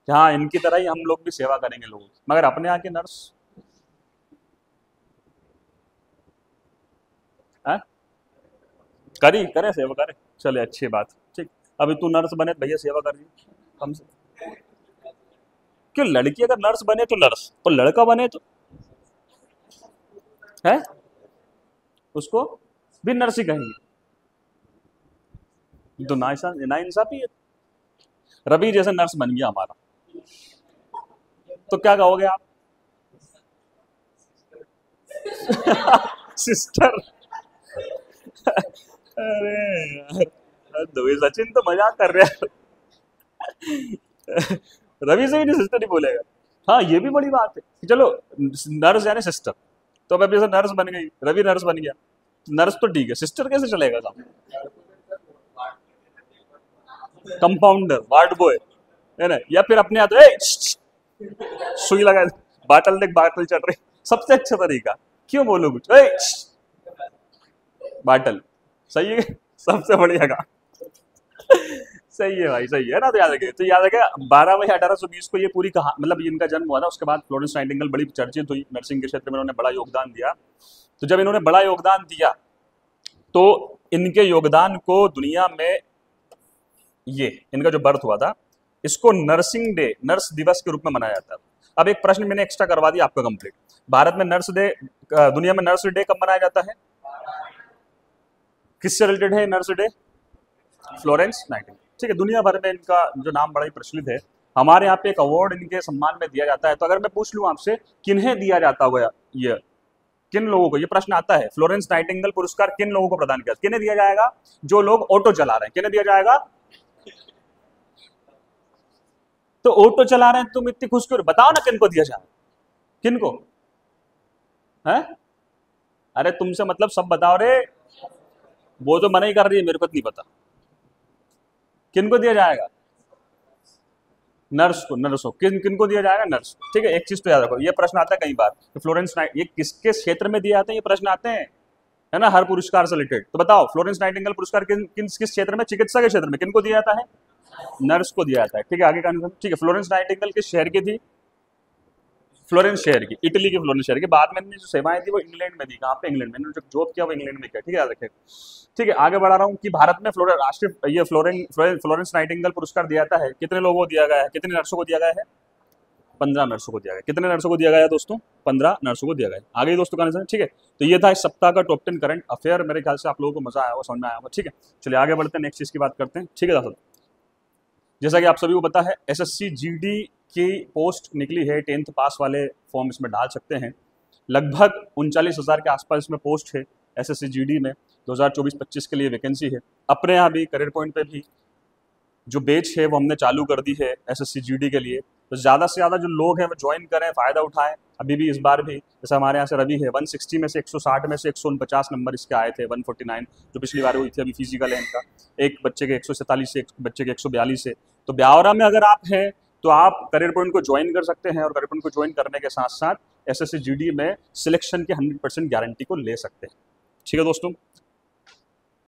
हाँ इनकी तरह ही हम लोग भी सेवा करेंगे लोगों की। मगर अपने यहाँ के नर्स करे सेवा करे, चले अच्छी बात, ठीक। अभी तू नर्स बने तो भैया सेवा कर दी हमसे। क्यों लड़की अगर नर्स बने तो नर्स, और लड़का बने तो है उसको भी नर्स ही कहेंगे। तो ना इंसाफी है। रवि जैसे नर्स बन गया हमारा, तो क्या कहोगे आप? सिस्टर। अरे यार, सचिन तो मजाक कर रहे हैं। रवि से भी नहीं सिस्टर ही बोलेगा। हाँ ये भी बड़ी बात है कि चलो नर्स यानी सिस्टर, तो अब जैसे नर्स बन गई, रवि नर्स बन गया, नर्स तो ठीक है, सिस्टर कैसे चलेगा काम? कंपाउंडर, वार्ड बॉय, है ना, या फिर अपने हाथ सुई लगा, बाटल देख बाटल चल रही, सबसे अच्छा तरीका। क्यों बोलो कुछ, बाटल सही है, सबसे बढ़िया काम। सही है भाई, सही है ना। तो याद रखे, तो याद रखे 12 मई 1820 को ये पूरी कहा, मतलब इनका जन्म हुआ था। उसके बाद फ्लोरेंस नाइटिंगेल बड़ी चर्चित हुई, नर्सिंग के क्षेत्र में इन्होंने बड़ा योगदान दिया। तो जब इन्होंने बड़ा योगदान दिया तो इनके योगदान को दुनिया में, ये इनका जो बर्थ हुआ था, इसको नर्सिंग डे, नर्स दिवस के रूप में मनाया जाता है। अब एक प्रश्न मैंने एक्स्ट्रा करवा दिया आपका कंप्लीट, भारत में नर्स डे, दुनिया में नर्स डे कब मनाया जाता है? किससे रिलेटेड है नर्स डे? फ्लोरेंस नाइटिंगेल, ठीक है। दुनिया भर में इनका जो नाम बड़ा ही प्रचलित है। हमारे यहाँ पे एक अवार्ड इनके सम्मान में दिया जाता है। तो अगर मैं पूछ लूं आपसे, किन्हें दिया जाता होगा ये, किन लोगों को, ये प्रश्न आता है, फ्लोरेंस नाइटिंगेल पुरस्कार किन लोगों को प्रदान किया, किन्हें दिया जाएगा? जो लोग ऑटो चला रहे हैं, किन्हें दिया जाएगा? तो ऑटो चला रहे हैं, तुम इतनी खुश क्यों? बताओ ना किनको दिया जाए, किनको है? अरे तुमसे मतलब सब बताओ रे, वो तो मना ही कर रही है, मेरे को नहीं पता किनको दिया जाएगा। नर्स को, नर्स को, किनको दिया जाएगा? नर्स, ठीक है। एक चीज तो याद रखो, ये प्रश्न आता है कई बार कि फ्लोरेंस नाइट, ये किसके क्षेत्र में दिए जाते हैं, ये प्रश्न आते हैं, है ना, हर पुरस्कार से रिलेटेड। तो बताओ फ्लोरेंस नाइटिंगेल पुरस्कार किस क्षेत्र में, चिकित्सा के क्षेत्र में किनको दिया जाता है? नर्स को दिया जाता है, ठीक है। आगे का, ठीक है। फ्लोरेंस नाइटिंगेल किस शहर की थी? फ्लोरेंस शहर की, इटली के फ्लोरेंस शहर की। बाद में जो सेवाएं थी वो इंग्लैंड में दी। कहाँ पे? इंग्लैंड में। जो जॉब किया वो इंग्लैंड में किया, ठीक है, याद रखें। ठीक है, आगे बढ़ा रहा हूँ कि भारत में राष्ट्रीय ये फ्लोरेंस नाइटिंगेल पुरस्कार दिया जाता है, कितने लोगों को दिया गया है, कितने नर्सों को दिया गया है? 15 नर्सों को दिया गया। कितने नर्सों को दिया गया दोस्तों? 15 नर्सों को दिया गया। आगे दोस्तों का आंसर, ठीक है। तो ये था इस सप्ताह का टॉप 10 करंट अफेयर। मेरे ख्याल से आप लोगों को मजा आया होगा, समझ में आया होगा, ठीक है। चलिए आगे बढ़ते हैं, नेक्स्ट चीज की बात करते हैं, ठीक है दोस्तों। जैसा कि आप सभी को पता है, एसएससी जीडी की पोस्ट निकली है, 10th पास वाले फॉर्म इसमें डाल सकते हैं। लगभग 39,000 के आसपास इसमें पोस्ट है एसएससी जीडी में। 2024-25 के लिए वैकेंसी है। अपने यहाँ भी करियर पॉइंट पे भी जो बैच है वो हमने चालू कर दी है एसएससी जीडी के लिए। तो ज़्यादा से ज़्यादा जो लोग हैं वो ज्वाइन करें, फ़ायदा उठाएं। अभी भी इस बार भी जैसे हमारे यहाँ से रवि है, 160 में से 160 में से 149 नंबर इसके आए थे, 149 जो पिछली बार हुई थी। अभी फिजिकल है इनका, एक बच्चे के 147 से, एक बच्चे के 142 से। तो ब्यावरा में अगर आप हैं तो आप करियर पॉइंट को ज्वाइन कर सकते हैं, और करियर पॉइंट को ज्वाइन करने के साथ साथ एसएससी जीडी में सिलेक्शन की 100% गारंटी को ले सकते हैं, ठीक है दोस्तों।